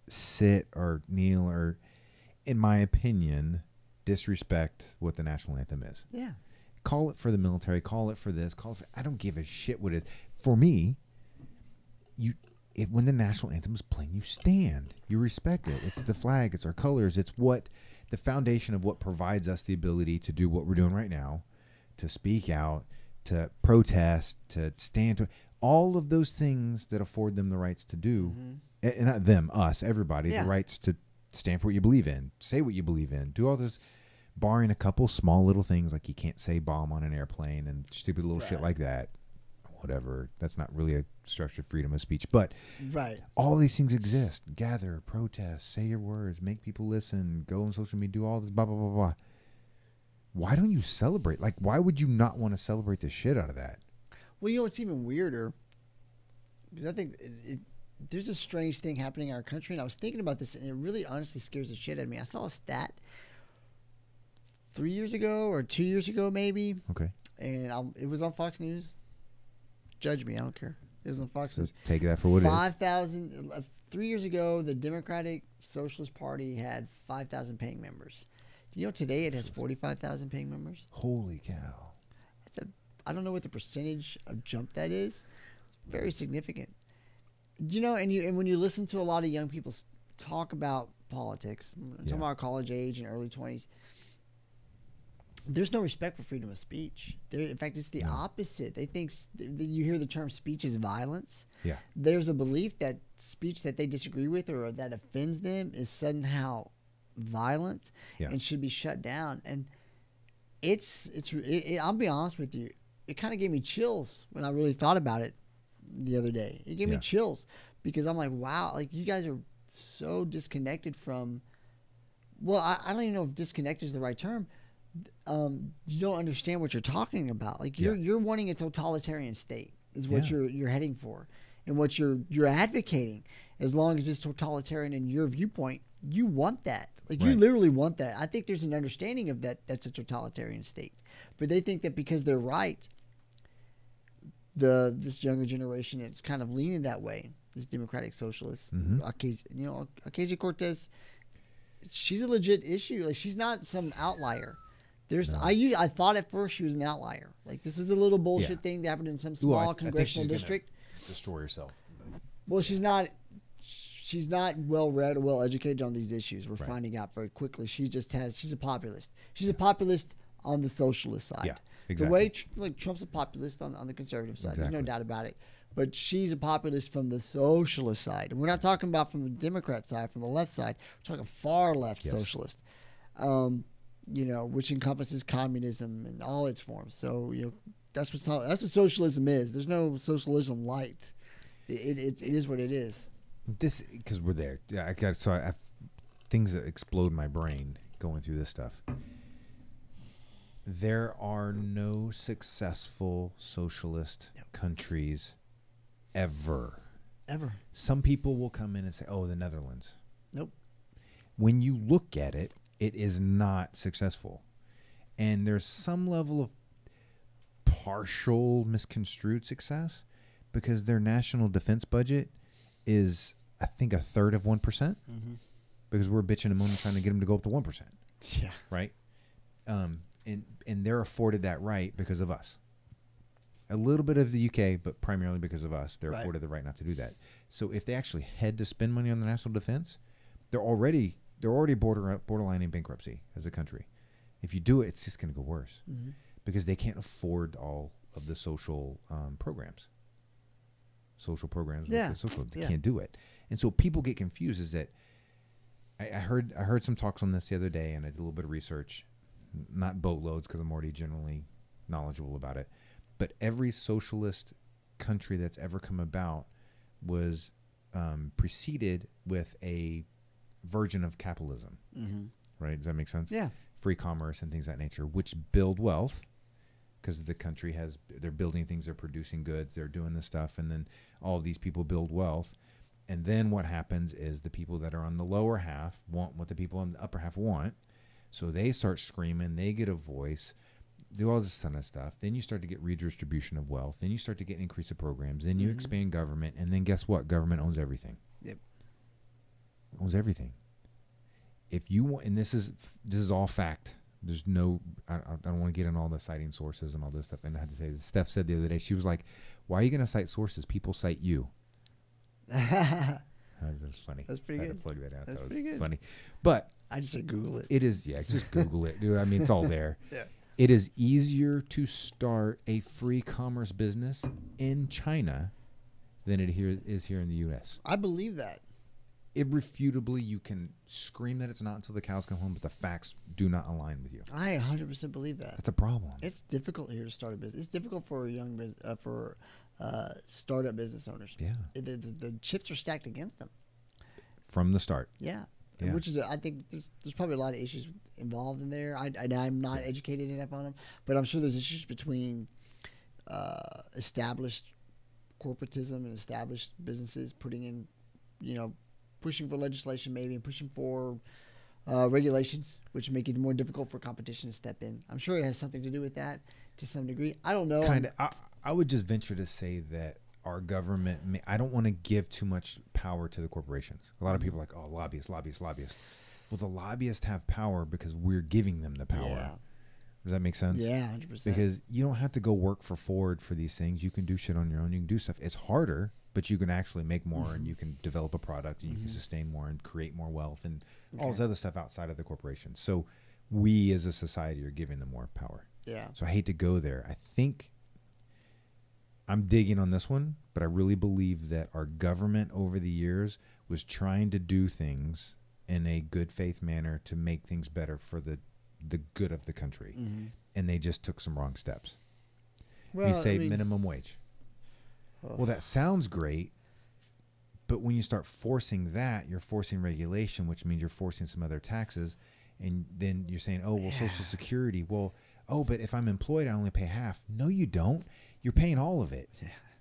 sit or kneel or, in my opinion, disrespect what the national anthem is. Yeah. Call it for the military. Call it for this. I don't give a shit what it is. For me, when the national anthem is playing, you stand. You respect it. It's the flag. It's our colors. It's the foundation of what provides us the ability to do what we're doing right now, to speak out, to protest, to stand. To all of those things that afford them the rights to do, and not them, us, everybody, the rights to stand for what you believe in, say what you believe in, do all this, barring a couple small little things like you can't say bomb on an airplane and stupid little shit like that. Whatever. That's not really a structured freedom of speech. But all these things exist. Gather, protest, say your words, make people listen, go on social media, do all this, blah, blah, blah, blah. Why don't you celebrate? Like, why would you not want to celebrate the shit out of that? Well, you know what's even weirder? Because I think there's a strange thing happening in our country, and I was thinking about this, and it really honestly scares the shit out of me. I saw a stat 3 years ago or 2 years ago, maybe. Okay. And it was on Fox News. Judge me, I don't care. It was on Fox News. Take that for what it is. 5,000. 3 years ago, the Democratic Socialist Party had 5,000 paying members. Do you know today it has 45,000 paying members? Holy cow! I don't know what the percentage of jump that is. It's very significant. You know, and when you listen to a lot of young people talk about politics, talking about college age and early 20s, there's no respect for freedom of speech. In fact, it's the opposite. They think you hear the term speech is violence. Yeah. There's a belief that speech that they disagree with or that offends them is somehow violent and should be shut down. And I'll be honest with you, it kind of gave me chills when I really thought about it the other day. It gave me chills because I'm like, wow, like you guys are so disconnected from. Well, I don't even know if disconnected is the right term. You don't understand what you're talking about. Like you're wanting a totalitarian state is what you're heading for, and what you're advocating. As long as it's totalitarian in your viewpoint, you want that. Like you literally want that. I think there's an understanding of that. That's a totalitarian state, but they think that because they're right, this younger generation it's kind of leaning that way. This democratic socialist, Ocasio-Cortez, she's a legit issue. Like she's not some outlier. I thought at first she was an outlier. Like this was a little bullshit thing that happened in some small congressional district. Destroy herself. Well, she's not well read or well educated on these issues. We're finding out very quickly. She's a populist. She's a populist on the socialist side. Yeah, exactly. The way Trump's a populist on the conservative side. Exactly. There's no doubt about it. But she's a populist from the socialist side. And we're not talking about from the Democrat side, from the left side. We're talking far left socialist. Which encompasses communism in all its forms. So that's what socialism is. There's no socialism light. It is what it is. This because we're there. Yeah, I have things that explode my brain going through this stuff. There are no successful socialist countries ever. Ever. Some people will come in and say, oh, the Netherlands. Nope. When you look at it, it is not successful. And there's some level of partial misconstrued success because their national defense budget is, I think, 1/3 of 1%. Because we're bitching and moaning trying to get them to go up to 1%. Yeah. Right? And they're afforded that right because of us. A little bit of the UK, but primarily because of us. They're afforded the right not to do that. So if they actually had to spend money on the national defense, they're already borderline in bankruptcy as a country. If you do it, it's just going to go worse because they can't afford all of the social programs. Social programs. Yeah. They can't do it. And so people get confused is that I heard some talks on this the other day, and I did a little bit of research, not boatloads because I'm already generally knowledgeable about it, but every socialist country that's ever come about was preceded with a version of capitalism. Right? Does that make sense? Yeah. Free commerce and things of that nature, which build wealth because the country they're building things, they're producing goods, they're doing this stuff, and then all of these people build wealth. And then what happens is the people that are on the lower half want what the people on the upper half want. So they start screaming, they get a voice, do all this ton of stuff. Then you start to get redistribution of wealth. Then you start to get an increase of programs. Then you expand government. And then guess what? Government owns everything. Yep. Owns everything. If you want, and this is all fact. There's no, I don't want to get in all the citing sources and all this stuff. And I had to say, Steph said the other day, she was like, why are you going to cite sources? People cite you. That was funny. That's pretty good. To plug that out. That's that was pretty good. Funny. But I just said Google it. it is, just Google it. Dude, I mean, it's all there. Yeah. It is easier to start a free commerce business in China than it is here in the U.S. I believe that. Irrefutably, you can scream that it's not until the cows come home, but the facts do not align with you. I 100% believe that. That's a problem. It's difficult here to start a business. It's difficult for startup business owners. Yeah. The chips are stacked against them. From the start. Yeah. Yeah. Which is, I think there's probably a lot of issues involved in there. I'm not educated enough on them, but I'm sure there's issues between established corporatism and established businesses putting in, pushing for legislation maybe and pushing for regulations, which make it more difficult for competition to step in. I'm sure it has something to do with that to some degree. I don't know. Kind of. I would just venture to say that our government, I don't want to give too much power to the corporations. A lot of people are like, oh, lobbyists. Well, the lobbyists have power because we're giving them the power. Yeah. Does that make sense? Yeah, 100%. Because you don't have to go work for Ford for these things. You can do shit on your own. You can do stuff. It's harder, but you can actually make more and you can develop a product and you can sustain more and create more wealth and all this other stuff outside of the corporation. So we as a society are giving them more power. Yeah. So I hate to go there. I think I'm digging on this one, but I really believe that our government over the years was trying to do things in a good faith manner to make things better for the good of the country. And they just took some wrong steps. Well, you say minimum wage. Well, that sounds great, but when you start forcing that, you're forcing regulation, which means you're forcing some other taxes. And then you're saying, oh, well, Social Security. Well, oh, but if I'm employed, I only pay half. No, you don't. You're paying all of it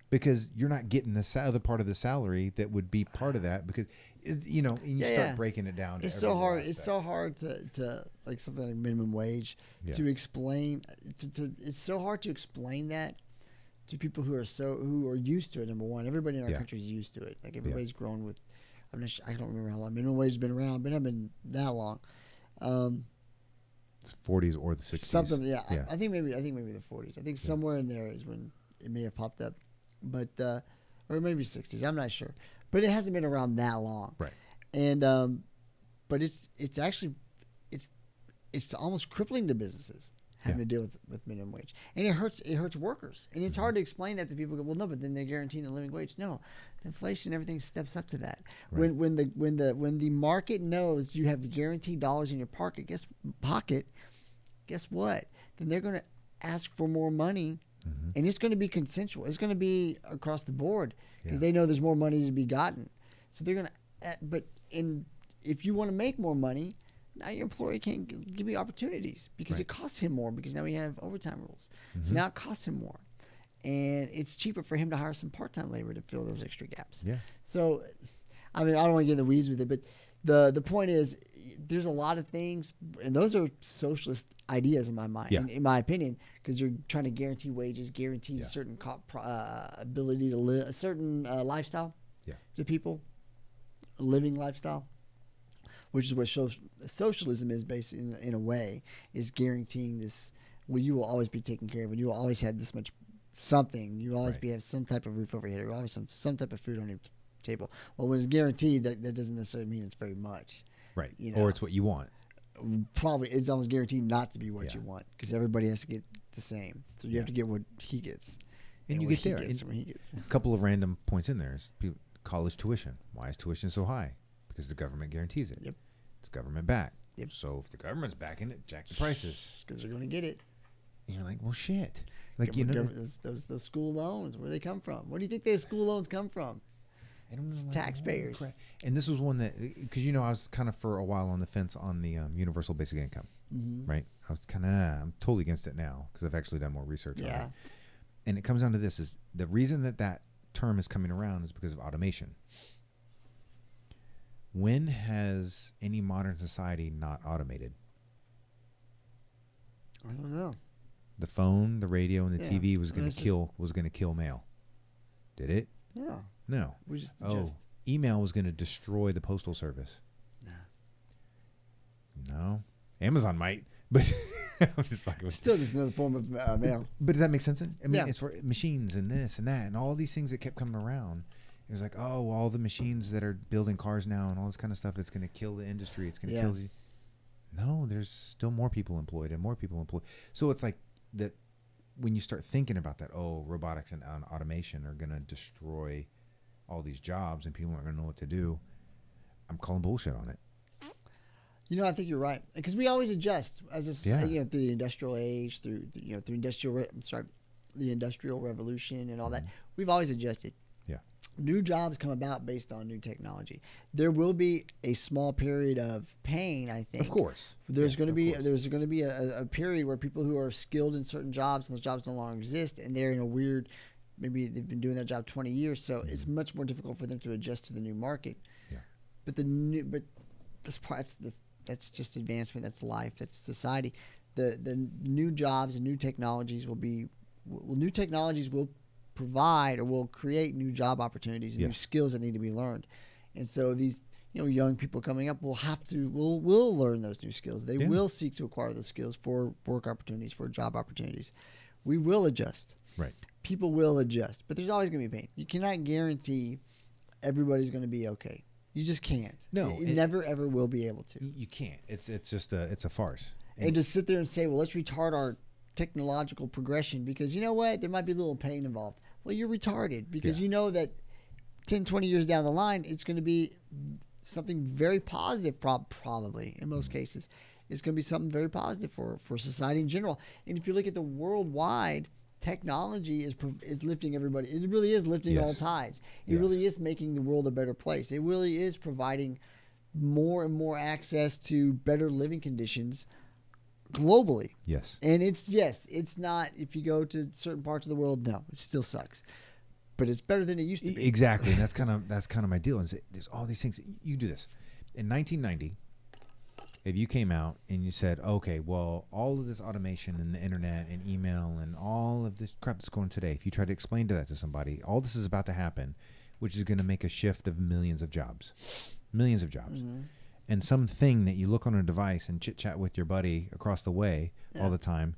because you're not getting the other part of the salary that would be part of that because, and you start breaking it down. It's so hard. It's so hard to like something like minimum wage to explain. It's so hard to explain that to people who are used to it. Number one, everybody in our country is used to it. Like everybody's grown with. I don't remember how long minimum wage has been around, but it hasn't been that long. It's 40s or the 60s. Something, yeah. I think maybe the 40s. I think somewhere in there is when it may have popped up, but or maybe 60s. I'm not sure, but it hasn't been around that long. Right. And but it's actually it's almost crippling to businesses having to deal with minimum wage, and it hurts workers, and it's hard to explain that to people. Well, no, but then they're guaranteed a living wage. No, inflation, everything steps up to that. Right. When the market knows you have guaranteed dollars in your pocket, guess what? Then they're going to ask for more money, and it's going to be consensual. It's going to be across the board because they know there's more money to be gotten. So they're going to. If you want to make more money, now your employer can't give you opportunities because it costs him more because now we have overtime rules. So now it costs him more. And it's cheaper for him to hire some part-time labor to fill those extra gaps. Yeah. So, I mean, I don't want to get in the weeds with it, but the point is there's a lot of things, and those are socialist ideas in my mind, in my opinion, because you're trying to guarantee wages, guarantee a certain ability to live, a certain lifestyle to people, a living lifestyle, which is what socialism is based in a way, is guaranteeing this, well, you will always be taken care of, and you will always have this much something. You will always have some type of roof over your head. You always have some type of food on your table. Well, when it's guaranteed, that doesn't necessarily mean it's very much. Right. You know? Or it's what you want. Probably it's almost guaranteed not to be what you want because everybody has to get the same. So you have to get what he gets. And you get there. When he gets. A couple of random points in there is college tuition. Why is tuition so high? Because the government guarantees it. Yep. It's government backed. Yep. So if the government's backing it, jack the prices. Because they're going to get it. And you're like, well, shit. Like, those school loans, where do they come from? Where do you think those school loans come from? I don't know, like, taxpayers. And this was one that, because I was kind of for a while on the fence on the universal basic income, right? I was I'm totally against it now because I've actually done more research on it. And it comes down to this: is the reason that term is coming around is because of automation. When has any modern society not automated? I don't know. The phone, the radio, and the TV was going to kill mail. Did it? No. No. We just email was going to destroy the postal service. No. Amazon might, but I'm just fucking with still just another form of mail. But does that make sense? I mean, it's for machines and this and that and all these things that kept coming around. It was like, oh, all the machines that are building cars now and all this kind of stuff that's going to kill the industry. It's going to kill the... No, there's still more people employed and more people employed. So it's like that when you start thinking about that, robotics and automation are going to destroy all these jobs and people aren't going to know what to do. I'm calling bullshit on it. You know, I think you're right because we always adjust as a through the industrial age, through the industrial revolution and all that. We've always adjusted. Yeah. New jobs come about based on new technology. There will be a small period of pain, I think. Of course. There's going to be a period where people who are skilled in certain jobs and those jobs no longer exist and they're in a weird. Maybe they've been doing that job 20 years, so it's much more difficult for them to adjust to the new market. Yeah. But that's just advancement. That's life. That's society. The new jobs and new technologies will provide or will create new job opportunities and new skills that need to be learned. And so these young people coming up will learn those new skills. They will seek to acquire those skills for work opportunities, for job opportunities. We will adjust. Right. People will adjust, but there's always going to be pain. You cannot guarantee everybody's going to be okay. You just can't. No, it never ever will be able to. You can't. It's just it's a farce. And just sit there and say, well, let's retard our technological progression because you know what? There might be a little pain involved. Well, you're retarded because you know that 10, 20 years down the line, it's going to be something very positive. Probably in most cases, it's going to be something very positive for society in general. And if you look at the worldwide. Technology is lifting everybody. It really is lifting all tides. It really is making the world a better place. It really is providing more and more access to better living conditions globally. Yes. And it's not, if you go to certain parts of the world, no, it still sucks. But it's better than it used to be. Exactly. And that's kind of my deal. Is there's all these things. You do this. In 1990, if you came out and you said, okay, well, all of this automation and the internet and email and all of this crap that's going today, if you try to explain that to somebody, all this is about to happen, which is going to make a shift of millions of jobs. And something that you look on a device and chit chat with your buddy across the way all the time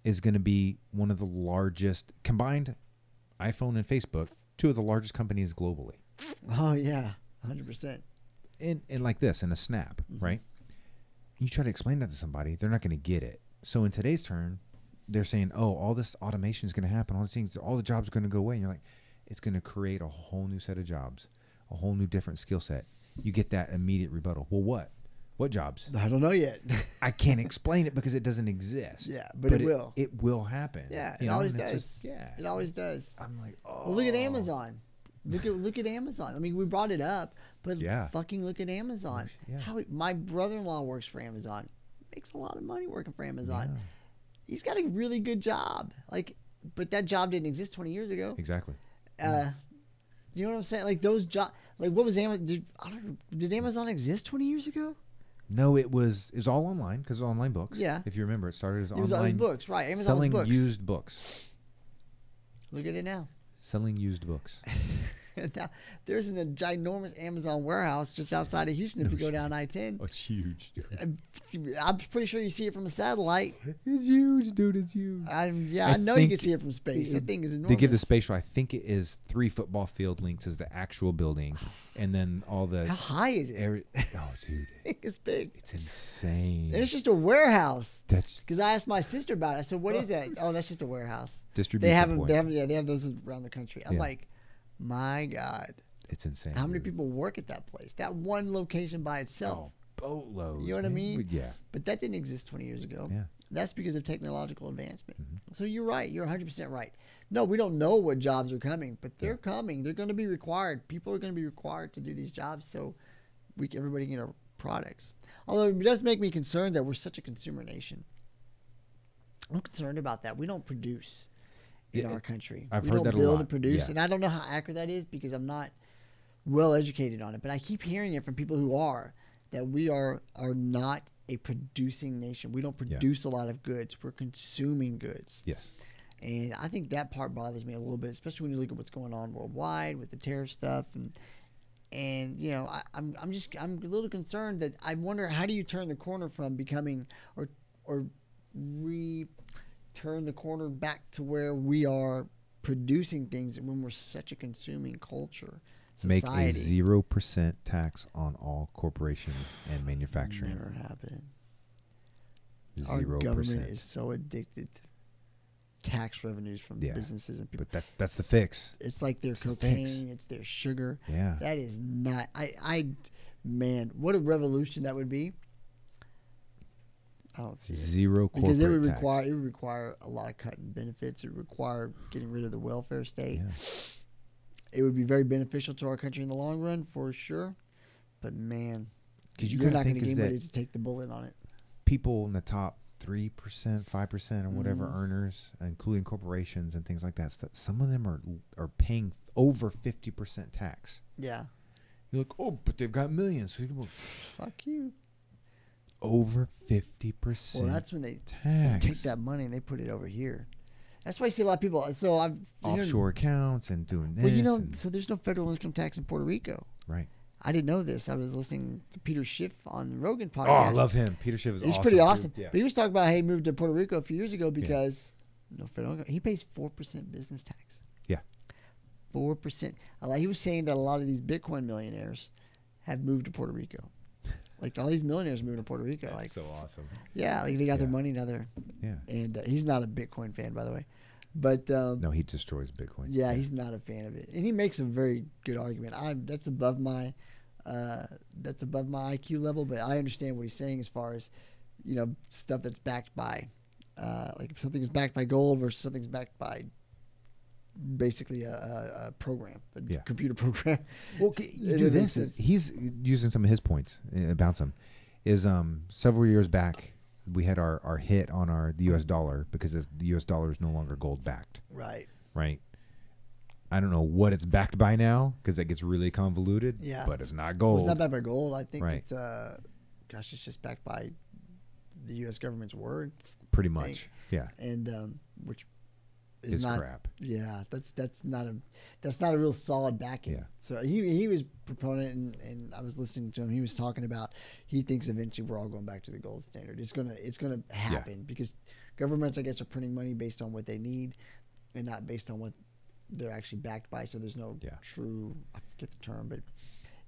is going to be one of the largest combined iPhone and Facebook, two of the largest companies globally. Oh yeah, 100%. And like this in a snap, right? You try to explain that to somebody, they're not going to get it. So in today's turn, they're saying, oh, all this automation is going to happen. All these things, all the jobs are going to go away. And you're like, it's going to create a whole new set of jobs, a whole new different skill set. You get that immediate rebuttal. Well, what? What jobs? I don't know yet. I can't explain it because it doesn't exist. Yeah, but it will. It will happen. Yeah, it always does. It always does. I'm like, oh. Well, look at Amazon. Look at Amazon. I mean, we brought it up, but Yeah. fucking look at Amazon. Yeah. My brother-in-law works for Amazon. Makes a lot of money working for Amazon. Yeah. He's got a really good job. Like, but that job didn't exist 20 years ago. Exactly. You know what I'm saying? Like those jobs. Like what was Amazon? Did Amazon exist 20 years ago? No, it was all online because it was online books. Yeah. If you remember, it started as It was online books, right? Amazon selling was books. used books. Look at it now. Selling used books. Now, there's a ginormous Amazon warehouse just outside of Houston if you go down I-10. Oh, it's huge, dude. I'm pretty sure you see it from a satellite. It's huge, dude. It's huge. I know you can see it from space. That thing is enormous. They give the spatial. I think it is 3 football field lengths is the actual building, and then all the. How high is it? Oh, dude. It's big. It's insane. And it's just a warehouse. That's Because I asked my sister about it. I said, "What is that?" Oh, that's just a warehouse. distribution They have point. them. They have those around the country. I'm Yeah. like, my God, It's insane. how many dude. people work at that place? That one location by itself. Oh, boatloads. You know what I man. mean? Yeah. But that didn't exist 20 years ago. Yeah. That's because of technological advancement. Mm-hmm. So you're right. You're 100% right. No, we don't know what jobs are coming, but they're coming. They're going to be required. People are going to be required to do these jobs so everybody can get our products. Although it does make me concerned that we're such a consumer nation. I'm concerned about that. We don't produce in our country. I've we heard don't that a build lot. and produce. Yeah. And I don't know how accurate that is because I'm not well educated on it. But I keep hearing it from people who are, that we are not a producing nation. We don't produce a lot of goods. We're consuming goods. Yes. And I think that part bothers me a little bit, especially when you look at what's going on worldwide with the tariff stuff. And you know, I'm a little concerned that I wonder, how do you turn the corner from becoming or turn the corner back to where we are producing things when we're such a consuming culture society? Make a 0% tax on all corporations and manufacturing. Never happen. 0%. Our government is so addicted to tax revenues from businesses and people. But that's the fix. It's like their It's the cocaine, fix. it's their sugar. Yeah. That is not. Man, what a revolution that would be. I don't see it. Zero corporate Because it would tax. require a lot of cutting benefits. It would require getting rid of the welfare state. Yeah. It would be very beneficial to our country in the long run, for sure. But man, 'Cause you you're gotta not going to think get is anybody that to take the bullet on it. people in the top 3%, 5%, or whatever Mm-hmm. earners, including corporations and things like that, some of them are paying over 50% tax. Yeah. You're like, oh, but they've got millions. So Fuck you. over 50%. Well, that's when they tax. take that money and they put it over here. That's why you see a lot of people. So I've Offshore accounts and doing this. Well, you know, and- so there's no federal income tax in Puerto Rico. right. I didn't know this. I was listening to Peter Schiff on the Rogan podcast. Oh, I love him. Peter Schiff is He's awesome. pretty dude. awesome. Yeah. But he was talking about how he moved to Puerto Rico a few years ago because no federal income. He pays 4% business tax. Yeah. 4%. He was saying that a lot of these Bitcoin millionaires have moved to Puerto Rico. Like all these millionaires moving to Puerto Rico. That's like so awesome. yeah, like they got their money now. Yeah. And he's not a Bitcoin fan, by the way. But No, he destroys Bitcoin. yeah, he's not a fan of it, and he makes a very good argument. That's above my IQ level, but I understand what he's saying as far as, you know, stuff that's backed by, like if something is backed by gold versus something's backed by basically a program, a computer program. Well, you do this. He's using some of his points about him. Is several years back we had our hit on the U.S. dollar because the U.S. dollar is no longer gold backed. Right. Right. I don't know what it's backed by now because that gets really convoluted. Yeah. But it's not gold. Well, it's not backed by gold. I think Right. it's it's just backed by the U.S. government's word. Pretty much. Yeah. And which is It's not crap. Yeah, that's not a real solid backing. Yeah. So he was proponent, and I was listening to him. He was talking about he thinks eventually we're all going back to the gold standard. It's gonna happen because governments, I guess, are printing money based on what they need, and not based on what they're actually backed by. So there's no true, I forget the term, but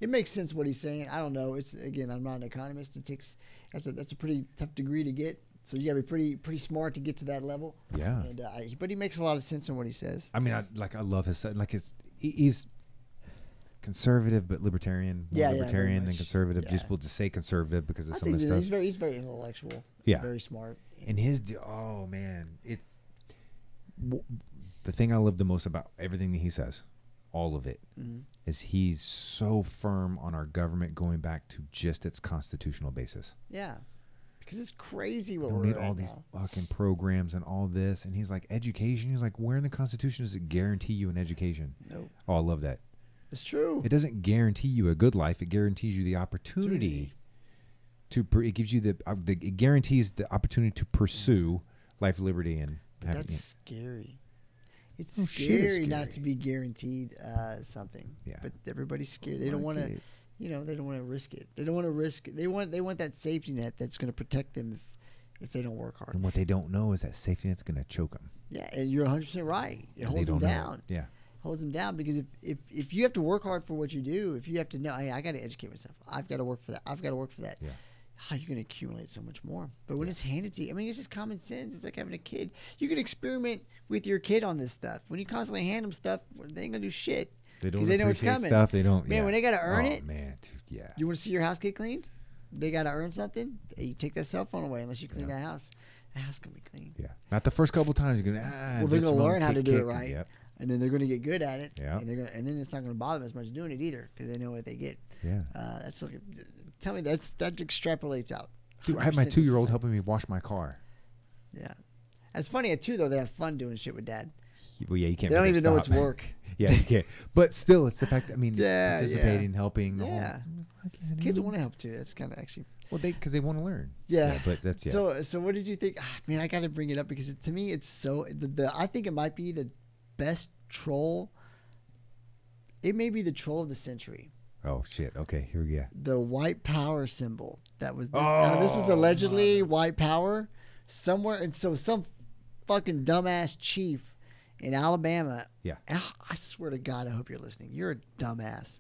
it makes sense what he's saying. I don't know. It's, again, I'm not an economist. That's a pretty tough degree to get. So you got to be pretty smart to get to that level. Yeah. And but he makes a lot of sense in what he says. I mean, I love his he's conservative but libertarian. More libertarian than much. conservative. Yeah. Just we'll just say conservative because of I some of think the stuff. he's very intellectual. Yeah. Very smart. And oh man, the thing I love the most about everything that he says all of it is he's so firm on our government going back to just its constitutional basis. Yeah. Because it's crazy what we we're need right all these now. fucking programs and all this. And he's like, education? He's like, where in the Constitution does it guarantee you an education? Nope. Oh, I love that. It's true. It doesn't guarantee you a good life. It guarantees you the opportunity it gives you it guarantees the opportunity to pursue life, liberty, and That's scary. It's Oh, shit, it's scary not scary. to be guaranteed something. Yeah. But everybody's scared. They don't want to, they don't want to risk it. They don't want to risk it. They want that safety net that's going to protect them if they don't work hard. And what they don't know is that safety net's going to choke them. Yeah, and you're 100% right. It holds them down. Yeah. Holds them down because if you have to work hard for what you do, if you have to know, hey, I got to educate myself. I've got to work for that. I've got to work for that. Yeah. You're going to accumulate so much more. But when it's handed to you, I mean, it's just common sense. It's like having a kid. You can experiment with your kid on this stuff. When you constantly hand them stuff, they ain't going to do shit. They don't they know it's appreciate coming. stuff. They don't. Man, when they got to earn it. Man, dude, yeah. You want to see your house get cleaned? They got to earn something. You take that cell phone away unless you clean that house. The house going to be clean. Yeah. Not the first couple times. You're going to, Well, they're going to learn how to do it right. Yep. And then they're going to get good at it. Yeah. And then it's not going to bother them as much doing it either because they know what they get. Yeah. Tell me that extrapolates out. Dude, I had my 2-year-old helping me wash my car. Yeah. It's funny at 2 though. They have fun doing shit with dad. Well, yeah, you can't. They don't make even them know it's stop. work. Yeah, you can't. But still, it's the fact that, Yeah, participating, helping. The Yeah. whole, Kids want to help too. That's kind of actually. Well, because they want to learn. Yeah. But that's So what did you think? Man, I got to bring it up because to me it's so. I think it might be the best troll. It may be the troll of the century. Oh shit. Okay, here we go. The white power symbol that was. This was allegedly white power somewhere, and so some fucking dumbass chief in Alabama. Yeah. I swear to God, I hope you're listening. You're a dumbass.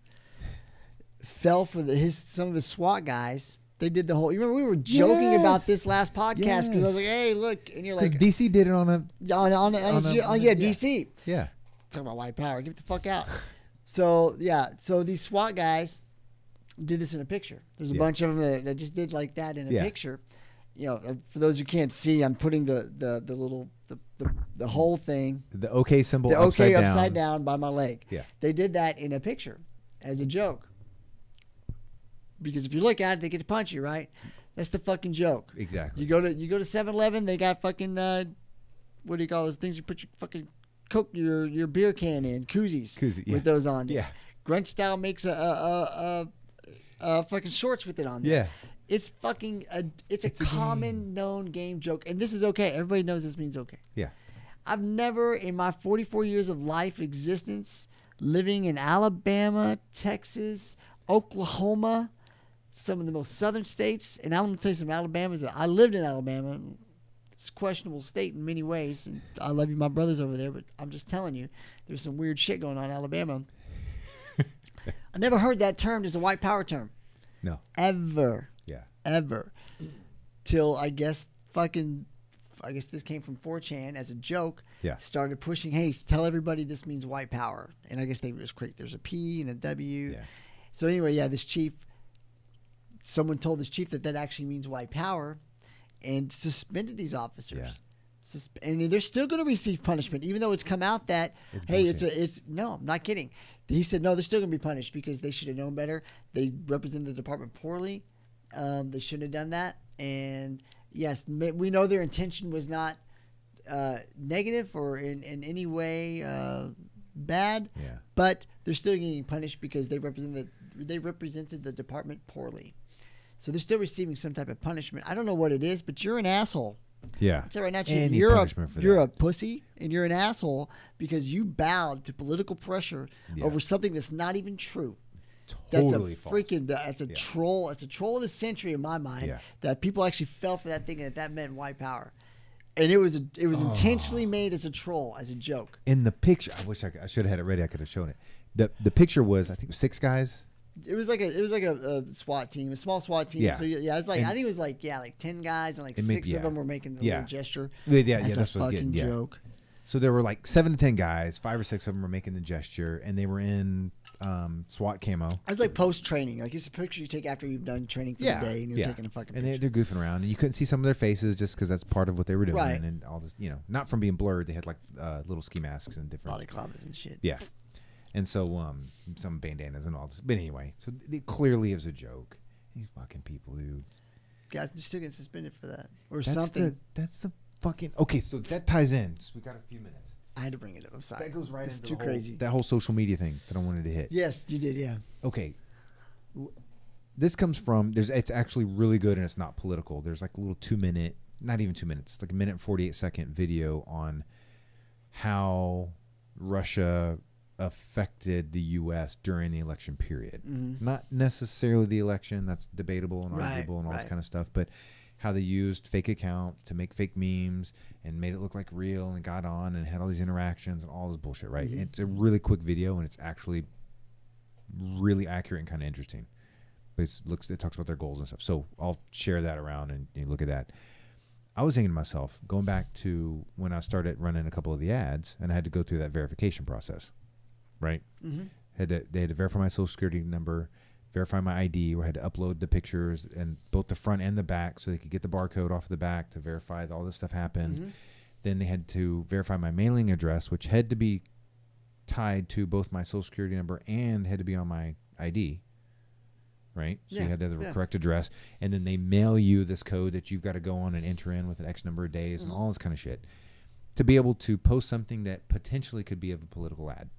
Fell for some of his SWAT guys. They did the whole. You remember we were joking about this last podcast because I was like, "Hey, look," and you're like, DC did it on a. DC. Yeah. Talking about white power. Get the fuck out. So these SWAT guys did this in a picture. There's a bunch of them that just did like that in a picture. You know, for those who can't see, I'm putting the little the whole thing. The OK symbol. The OK upside down by my leg. Yeah. They did that in a picture as a joke. Because if you look at it, they get to punch you, right? That's the fucking joke. Exactly. You go to 7-Eleven, they got fucking what do you call those things you put your fucking Coke your beer can in, koozies with those on. Yeah. Grunge Style makes a fucking shorts with it on there. Yeah. It's fucking it's a common known game joke, and this is okay. Everybody knows this means okay. Yeah. I've never in my 44 years of life existence living in Alabama, Texas, Oklahoma, some of the most southern states, and I'm going to tell you some Alabamas. I lived in Alabama. It's a questionable state in many ways, and I love you, my brothers over there, but I'm just telling you, there's some weird shit going on in Alabama. I never heard that termed as a white power term. No. Ever. Yeah. Ever. Till I guess this came from 4chan as a joke. Yeah. Started pushing, hey, tell everybody this means white power. And I guess they just create, there's a P and a W. Yeah. So anyway, this chief, someone told this chief that actually means white power and suspended these officers. Yeah. And they're still going to receive punishment, even though it's come out that, no, I'm not kidding. He said, no, they're still going to be punished because they should have known better. They represented the department poorly. They shouldn't have done that. And yes, we know their intention was not negative or in any way bad, but they're still getting punished because they represented the department poorly. So they're still receiving some type of punishment. I don't know what it is, but you're an asshole. Yeah. I'll tell you right now, you're a pussy and you're an asshole because you bowed to political pressure over something that's not even true. Totally that's a freaking that's a troll. It's a troll of the century in my mind that people actually fell for that thinking that meant white power. And it was intentionally made as a troll, as a joke. In the picture, I wish I should have had it ready. I could have shown it. The picture was, I think it was 6 guys. It was like a SWAT team, a small SWAT team. Yeah. So it's like, I think it was like 10 guys and like 6 of them were making the little gesture. That's a fucking getting, joke. So there were like 7 to 10 guys, 5 or 6 of them were making the gesture, and they were in SWAT camo. I was like post training, like it's a picture you take after you've done training for the day, and you're taking a fucking picture. And they're goofing around, and you couldn't see some of their faces just because that's part of what they were doing, right. And all this, not from being blurred. They had like little ski masks and different balaclavas and shit. Yeah, And so some bandanas and all this. But anyway, so it clearly is a joke. These fucking people, dude. Guys, they're still getting suspended for that or something. That's the fucking okay. So that ties in. So we got a few minutes. I had to bring it up. I'm sorry. That goes right it's into too crazy. That whole social media thing that I wanted to hit. Yes, you did. Yeah. Okay. This comes from it's actually really good and it's not political. There's like a little 2 minute, not even 2 minutes, like a minute and 48-second video on how Russia affected the U.S. during the election period. Not necessarily the election, that's debatable and arguable and all this kind of stuff, but how they used fake accounts to make fake memes and made it look like real and got on and had all these interactions and all this bullshit, right? It's a really quick video and it's actually really accurate and kind of interesting. But it talks about their goals and stuff. So I'll share that around and you look at that. I was thinking to myself, going back to when I started running a couple of the ads and I had to go through that verification process, right? They had to verify my social security number, verify my ID, or had to upload the pictures and both the front and the back so they could get the barcode off the back to verify that all this stuff happened. Then they had to verify my mailing address, which had to be tied to both my social security number and had to be on my ID. Right? So you had to have the correct address. And then they mail you this code that you've got to go on and enter in with an X number of days and all this kind of shit to be able to post something that potentially could be of a political ad.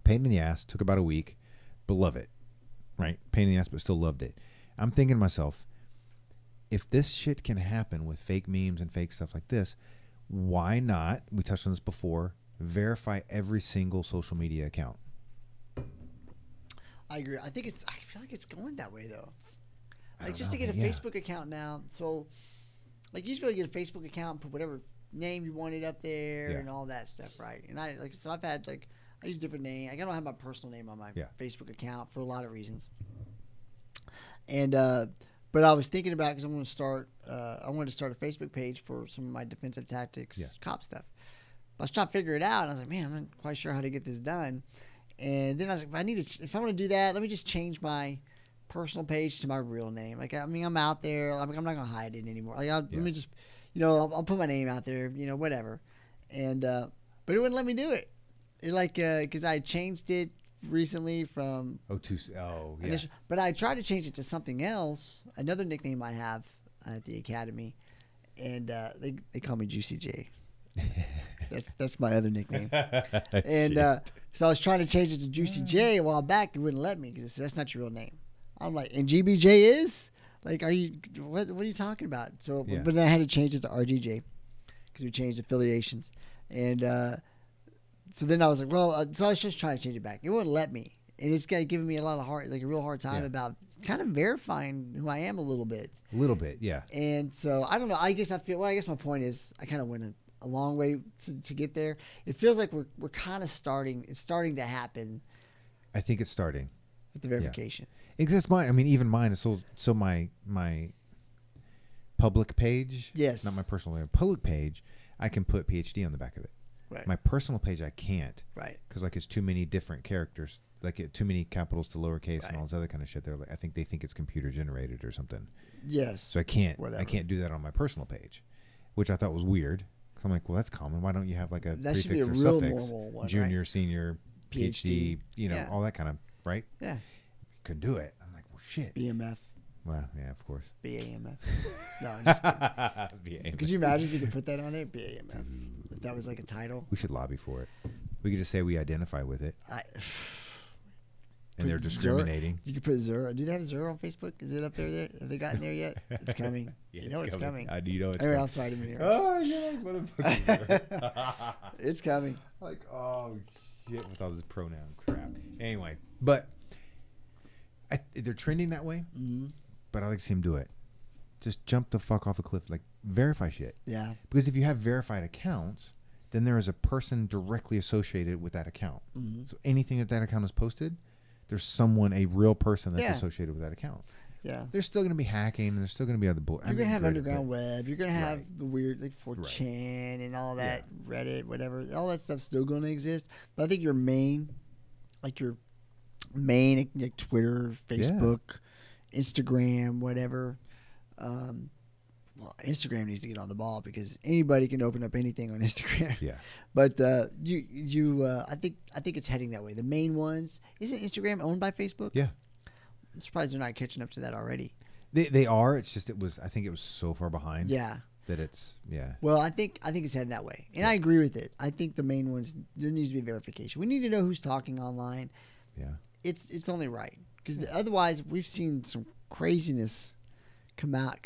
Pain in the ass, took about a week, but love it. Right? Pain in the ass, but still loved it. I'm thinking to myself, if this shit can happen with fake memes and fake stuff like this, why not, we touched on this before, verify every single social media account? I agree. I feel like it's going that way though. Like just to get a Facebook account now. So like you used to be able to get a Facebook account, put whatever name you wanted up there and all that stuff, right? And I use different name. I don't have my personal name on my Facebook account for a lot of reasons. And but I was thinking about because I wanted to start a Facebook page for some of my defensive tactics cop stuff. But I was trying to figure it out, and I was like, man, I'm not quite sure how to get this done. And then I was like, if I want to do that, let me just change my personal page to my real name. Like, I mean, I'm out there. I'm not gonna hide it anymore. Like, let me just, I'll put my name out there. Whatever. And but it wouldn't let me do it. Because I changed it recently from but I tried to change it to something else, another nickname I have at the academy, and they call me Juicy J. That's my other nickname. And so I was trying to change it to Juicy J a while back. It wouldn't let me because that's not your real name. I'm like, and GBJ is? Like, what are you talking about? So, but then I had to change it to RGJ because we changed affiliations. And so then I was like, so I was just trying to change it back. It wouldn't let me. And it's giving me a real hard time about kind of verifying who I am a little bit. A little bit, yeah. And so, I don't know. I guess my point is I kind of went a long way to get there. It feels like we're kind of starting. It's starting to happen. I think it's starting with the verification. Yeah. Exists mine. I mean, even mine is so my public page. Yes. Not my personal page. Public page. I can put PhD on the back of it. Right. My personal page I can't. Right. Because it's too many different characters. Too many capitals to lowercase and all this other kind of shit. They're I think they think it's computer generated or something. Yes. So I can't do that on my personal page, which I thought was weird. I'm like, well, that's common. Why don't you have like a that prefix or suffix? One, junior, right? Senior, PhD, all that kind of, right? Yeah. Couldn't do it. I'm like, well, shit. BMF. Well, yeah, of course. BAMF. No, I'm just kidding. Could you imagine if you could put that on there? BAMF. If that was like a title. We should lobby for it. We could just say we identify with it. And they're discriminating. You could put Zero. Do they have Zero on Facebook? Is it up there? Have they gotten there yet? It's coming. Yeah, it's coming. I do know it's anyway, coming. I'm sorry to be here. Oh, yeah, motherfucker. It's coming. Like, oh, shit, with all this pronoun crap. Anyway, but they're trending that way, but I like to see them do it. Just jump the fuck off a cliff. Like, verify shit. Yeah. Because if you have verified accounts, then there is a person directly associated with that account. So anything that account is posted, there's a real person that's associated with that account. Yeah. There's still going to be hacking, and there's still going to be other bull. You're going to have underground web. You're going to have the weird, like 4chan and all that, Reddit, whatever. All that stuff's still going to exist. But I think your main, like Twitter, Facebook, Instagram, whatever, well, Instagram needs to get on the ball because anybody can open up anything on Instagram. Yeah. But I think it's heading that way. The main ones, isn't Instagram owned by Facebook? Yeah. I'm surprised they're not catching up to that already. They are. It's just I think it was so far behind. Yeah. That it's Well, I think it's heading that way, and I agree with it. I think the main ones, there needs to be verification. We need to know who's talking online. Yeah. It's only right because otherwise we've seen some craziness come out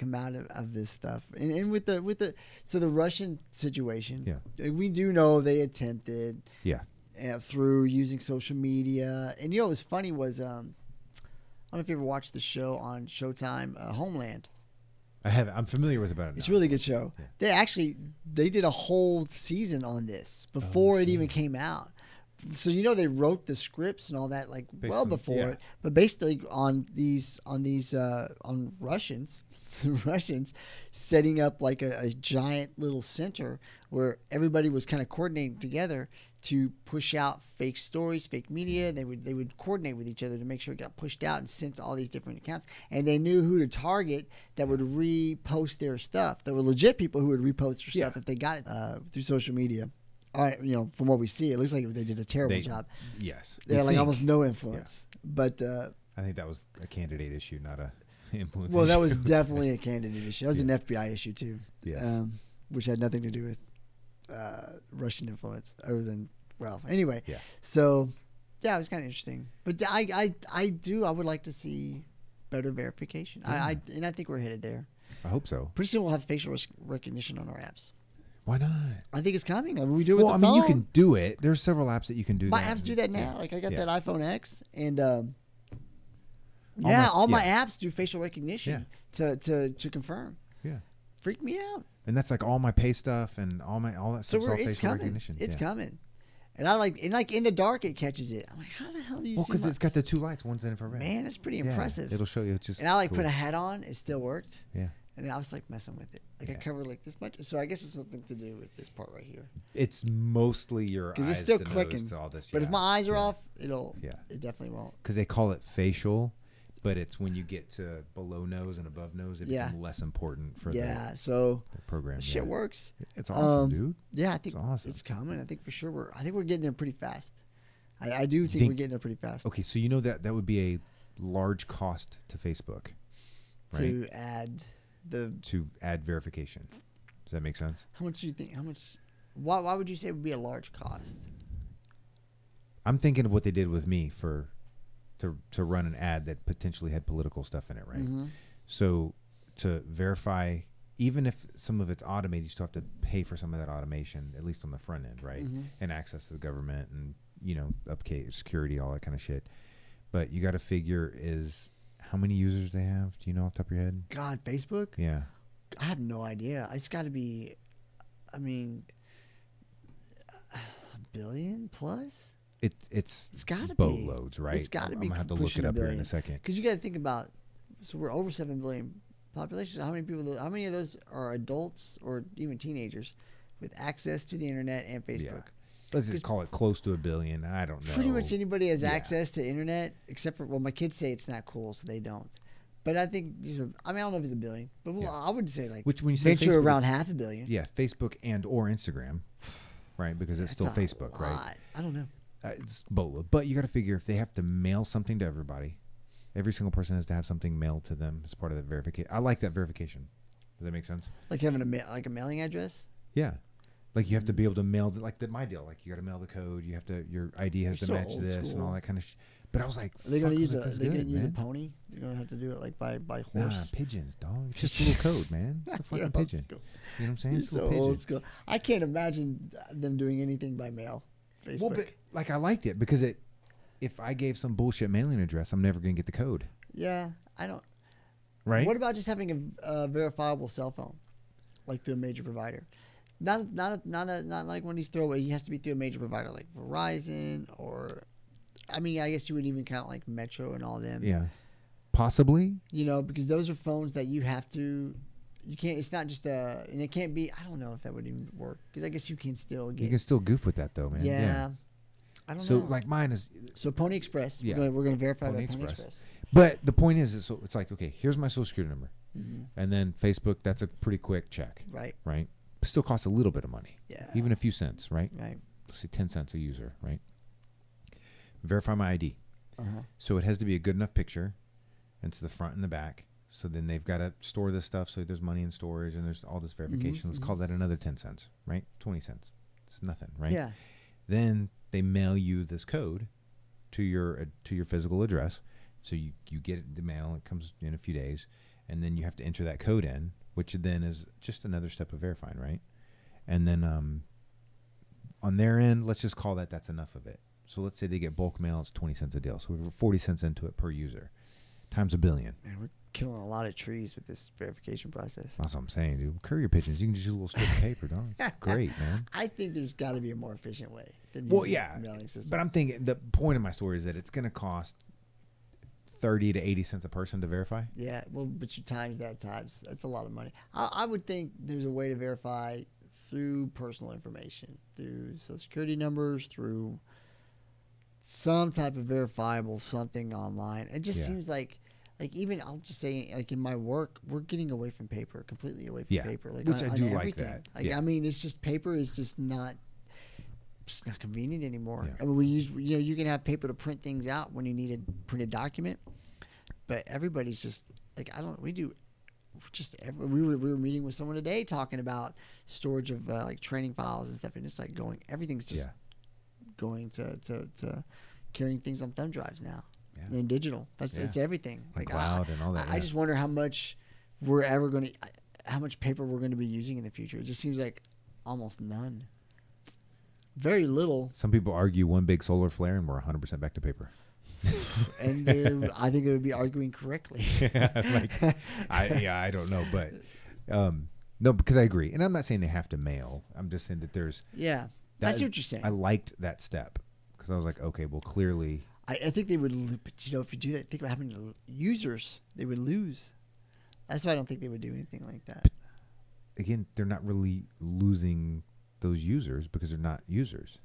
of this stuff, and with the Russian situation, we do know they attempted, through using social media, and what was funny was I don't know if you ever watched the show on Showtime, Homeland. I haven't. I'm familiar with about it. It's a really good show. Yeah. They did a whole season on this before it even came out. So they wrote the scripts and all that before it, but basically on Russians, Russians setting up like a giant little center where everybody was kind of coordinating together to push out fake stories, fake media. They would coordinate with each other to make sure it got pushed out and sent to all these different accounts. And they knew who to target that would repost their stuff. There were legit people who would repost their stuff if they got it through social media. All right, from what we see, it looks like they did a terrible job. Yes, they had almost no influence. Yeah. But I think that was a candidate issue, not a influence. Well, issue. That was definitely a candidate issue. That was an FBI issue too. Yes, which had nothing to do with Russian influence, other than anyway. Yeah. So, it was kind of interesting. But I would like to see better verification. Yeah. And I think we're headed there. I hope so. Pretty soon we'll have facial recognition on our apps. Why not? I think it's coming. We do it with the phone. You can do it. There's several apps that you can do. My apps do that now. Yeah. Like I got that iPhone X, and all my apps do facial recognition to confirm. Yeah. Freaked me out. And that's like all my pay stuff and all that stuff. It's coming. Recognition. It's coming. And I like in the dark it catches it. I'm like, how the hell do you see? Well, because it's got the two lights. One's infrared. Man, that's pretty impressive. It'll show you. It's just. And I put a hat on. It still worked. Yeah. And I was messing with it. I covered this much. So I guess it's something to do with this part right here. It's mostly your eyes. Because it's still clicking. To all this. But if my eyes are off, it definitely won't. Because they call it facial, but it's when you get to below nose and above nose, it becomes less important for the program. Shit works. It's awesome, dude. Yeah, I think it's coming. I think for sure we're getting there pretty fast. I do think we're getting there pretty fast. Okay, so that would be a large cost to Facebook, right? To add verification. Does that make sense? How much do you think? Why would you say it would be a large cost? I'm thinking of what they did with me to run an ad that potentially had political stuff in it, right? Mm-hmm. So to verify, even if some of it's automated, you still have to pay for some of that automation, at least on the front end, right? Mm-hmm. And access to the government and upkeep, security, all that kind of shit. But you got to figure is how many users they have. Do you know off the top of your head? God, Facebook? Yeah. I have no idea. It's got to be, a billion plus? It's got to be boatloads, right? It's got to be. I'm gonna have to look it up here in a second. Because you got to think about, so we're over 7 billion population. How many of those are adults or even teenagers with access to the internet and Facebook? Yeah. Let's just call it close to 1 billion. I don't know. Pretty much anybody has access to internet, except for my kids say it's not cool, so they don't. But I think I don't know if it's 1 billion, but I would say which when you say venture Facebook, around 500 million. Yeah, Facebook and or Instagram, right? Because it's still Facebook, right? I don't know. It's boatload, but you got to figure if they have to mail something to everybody, every single person has to have something mailed to them as part of the verification. I like that verification. Does that make sense? Like having a mailing address. Yeah. Like you have to be able to mail my deal. Like you got to mail the code. You have to your ID has to match this and all that kind of. But I was like, are they going to use a pony? They're going to have to do it like by horse. Nah, pigeons, dog. It's just a little code, man. It's a fucking pigeon. You know what I'm saying? It's so old school. I can't imagine them doing anything by mail. Facebook. Well, but I liked it because if I gave some bullshit mailing address, I'm never going to get the code. Yeah, I don't. Right. What about just having a verifiable cell phone, like through a major provider? Not like one of these throwaway. He has to be through a major provider like Verizon or, I guess you would even count like Metro and all them. Yeah, possibly. Because those are phones that you have to. You can't. It's not just and it can't be. I don't know if that would even work because I guess you can still get. You can still goof with that though, man. Yeah. I don't know. So like mine is. So Pony Express. Yeah. We're gonna verify Pony Express. But the point is so it's like, okay, here's my social security number. And then Facebook, that's a pretty quick check. Right. Right. But still costs a little bit of money. Yeah. Even a few cents, right? Right. Let's say 10 cents a user, right? Verify my ID. So it has to be a good enough picture, and to the front and the back. So then they've got to store this stuff. So there's money in storage, and there's all this verification. Let's call that another 10 cents, right? 20 cents. It's nothing, right? Yeah. Then they mail you this code to your physical address. So you get the mail. It comes in a few days, and then you have to enter that code in, which then is just another step of verifying, right? And then on their end, let's just call that's enough of it. So let's say they get bulk mail, it's 20 cents a deal. So we're 40 cents into it per user, times $1 billion. Man, we're killing a lot of trees with this verification process. That's what I'm saying, dude. Courier pigeons, you can just use a little strip of paper, dog. It's great, man. I think there's got to be a more efficient way than using a mailing system. But I'm thinking the point of my story is that it's going to cost 30 to 80 cents a person to verify. Yeah, well, but you times that times. That's a lot of money. I would think there's a way to verify through personal information, through social security numbers, through some type of verifiable something online. It just seems like even I'll just say, like in my work, we're getting away from paper, completely away from paper. Like which on, I do everything. like that. Like I mean, it's just paper is just not. It's not convenient anymore. I mean, you can have paper to print things out when you need a printed document, but everybody's just like we were meeting with someone today talking about storage of like training files and stuff, and it's like everything's just going to carrying things on thumb drives now and digital. It's everything like cloud and all that. I just wonder how much how much paper we're going to be using in the future. It just seems like almost none. Very little. Some people argue one big solar flare and we're 100% back to paper. And I think they would be arguing correctly. I don't know, but no, because I agree, and I'm not saying they have to mail. I'm just saying that there's I see what you're saying. I liked that step because I was like, okay, well, clearly, I think they would. But if you do that, think about how many users they would lose. That's why I don't think they would do anything like that. But again, they're not really losing those users because they're not users.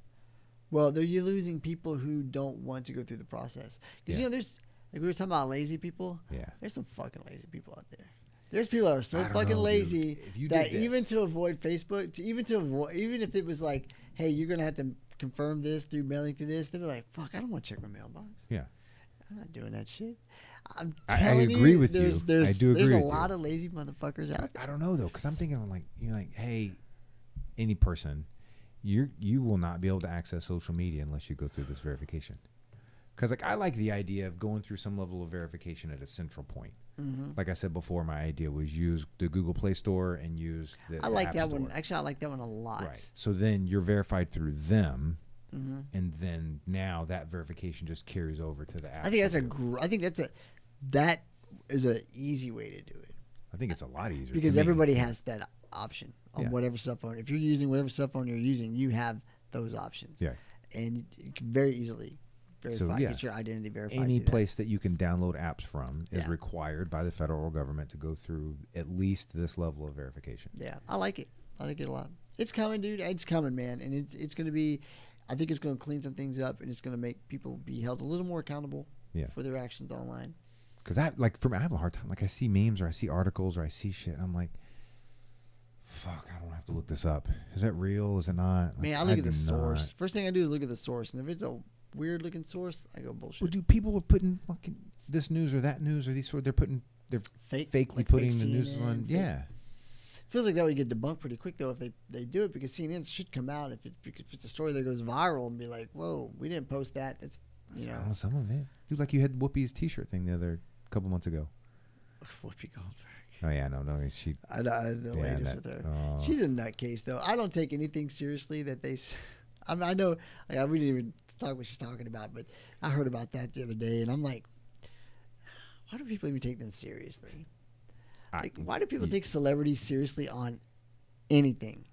Well, you're losing people who don't want to go through the process. Because, there's, like we were talking about lazy people. Yeah. There's some fucking lazy people out there. There's people that are so fucking lazy that even to avoid Facebook, even if it was like, hey, you're going to have to confirm this through mailing through this, they'd be like, fuck, I don't want to check my mailbox. Yeah. I'm not doing that shit. I agree with you. I do agree with you. There's a lot of lazy motherfuckers out there. I don't know, though, because I'm thinking, hey, any person, you will not be able to access social media unless you go through this verification. Because I like the idea of going through some level of verification at a central point. Mm-hmm. Like I said before, my idea was use the Google Play Store and use the I like App that Store. one. Actually, I like that one a lot. Right. So then you're verified through them, and then now that verification just carries over to the app. I think that is an easy way to do it. I think it's a lot easier because everybody has that option on whatever cell phone. If you're using whatever cell phone you're using, you have those options. Yeah, and you can very easily verify, get your identity verified. Any place that you can download apps from is required by the federal government to go through at least this level of verification. Yeah, I like it. I like it a lot. It's coming, dude. It's coming, man, and it's going to be. I think it's going to clean some things up, and it's going to make people be held a little more accountable for their actions online. Because for me, I have a hard time. Like I see memes or I see articles or I see shit, and I'm like, fuck, I don't have to look this up. Is that real? Is it not? Man, I look at the source. First thing I do is look at the source, and if it's a weird looking source, I go bullshit. Well, do people are putting fucking this news or that news or these sort? They're fakely putting the news on. Yeah. Feels like that would get debunked pretty quick though if they do it, because CNN should come out if it's a story that goes viral and be like, whoa, we didn't post that. That's I don't know, some of it. Dude, like you had Whoopi's T-shirt thing the other couple months ago. Whoopi Goldberg. Oh yeah, no, she. I the latest with her. She's a nutcase though. I don't take anything seriously that they. I mean, I know. Like, we didn't even talk what she's talking about, but I heard about that the other day, and I'm like, why do people even take them seriously? Like, why do people take celebrities seriously on anything?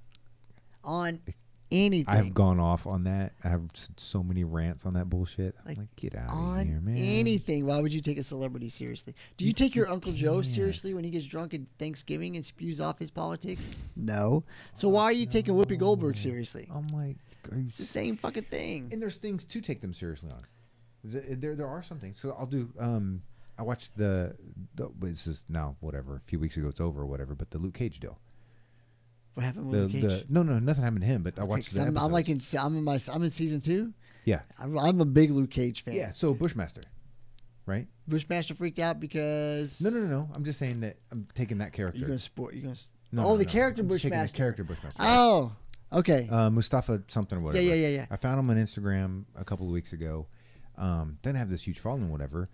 On anything. I've gone off on that. I have so many rants on that bullshit. I'm like, get out of here, man. Anything. Why would you take a celebrity seriously? Do you take your Uncle Joe seriously when he gets drunk at Thanksgiving and spews off his politics? No. So why are you taking Whoopi Goldberg seriously? I'm like, it's the same fucking thing. And there's things to take them seriously on. There are some things. So I'll do. I watched the this is now whatever, a few weeks ago it's over or whatever, but the Luke Cage deal. What happened with Luke Cage? No, nothing happened to him, but I watched the episodes. I'm in season 2. Yeah. I'm a big Luke Cage fan. Yeah, so Bushmaster, right? Bushmaster freaked out because No. I'm just saying that I'm taking that character. You're gonna No, the character I'm just taking Bushmaster. the character Bushmaster. Oh, okay. Mustafa something or whatever. Yeah. I found him on Instagram a couple of weeks ago. Doesn't have this huge following, whatever.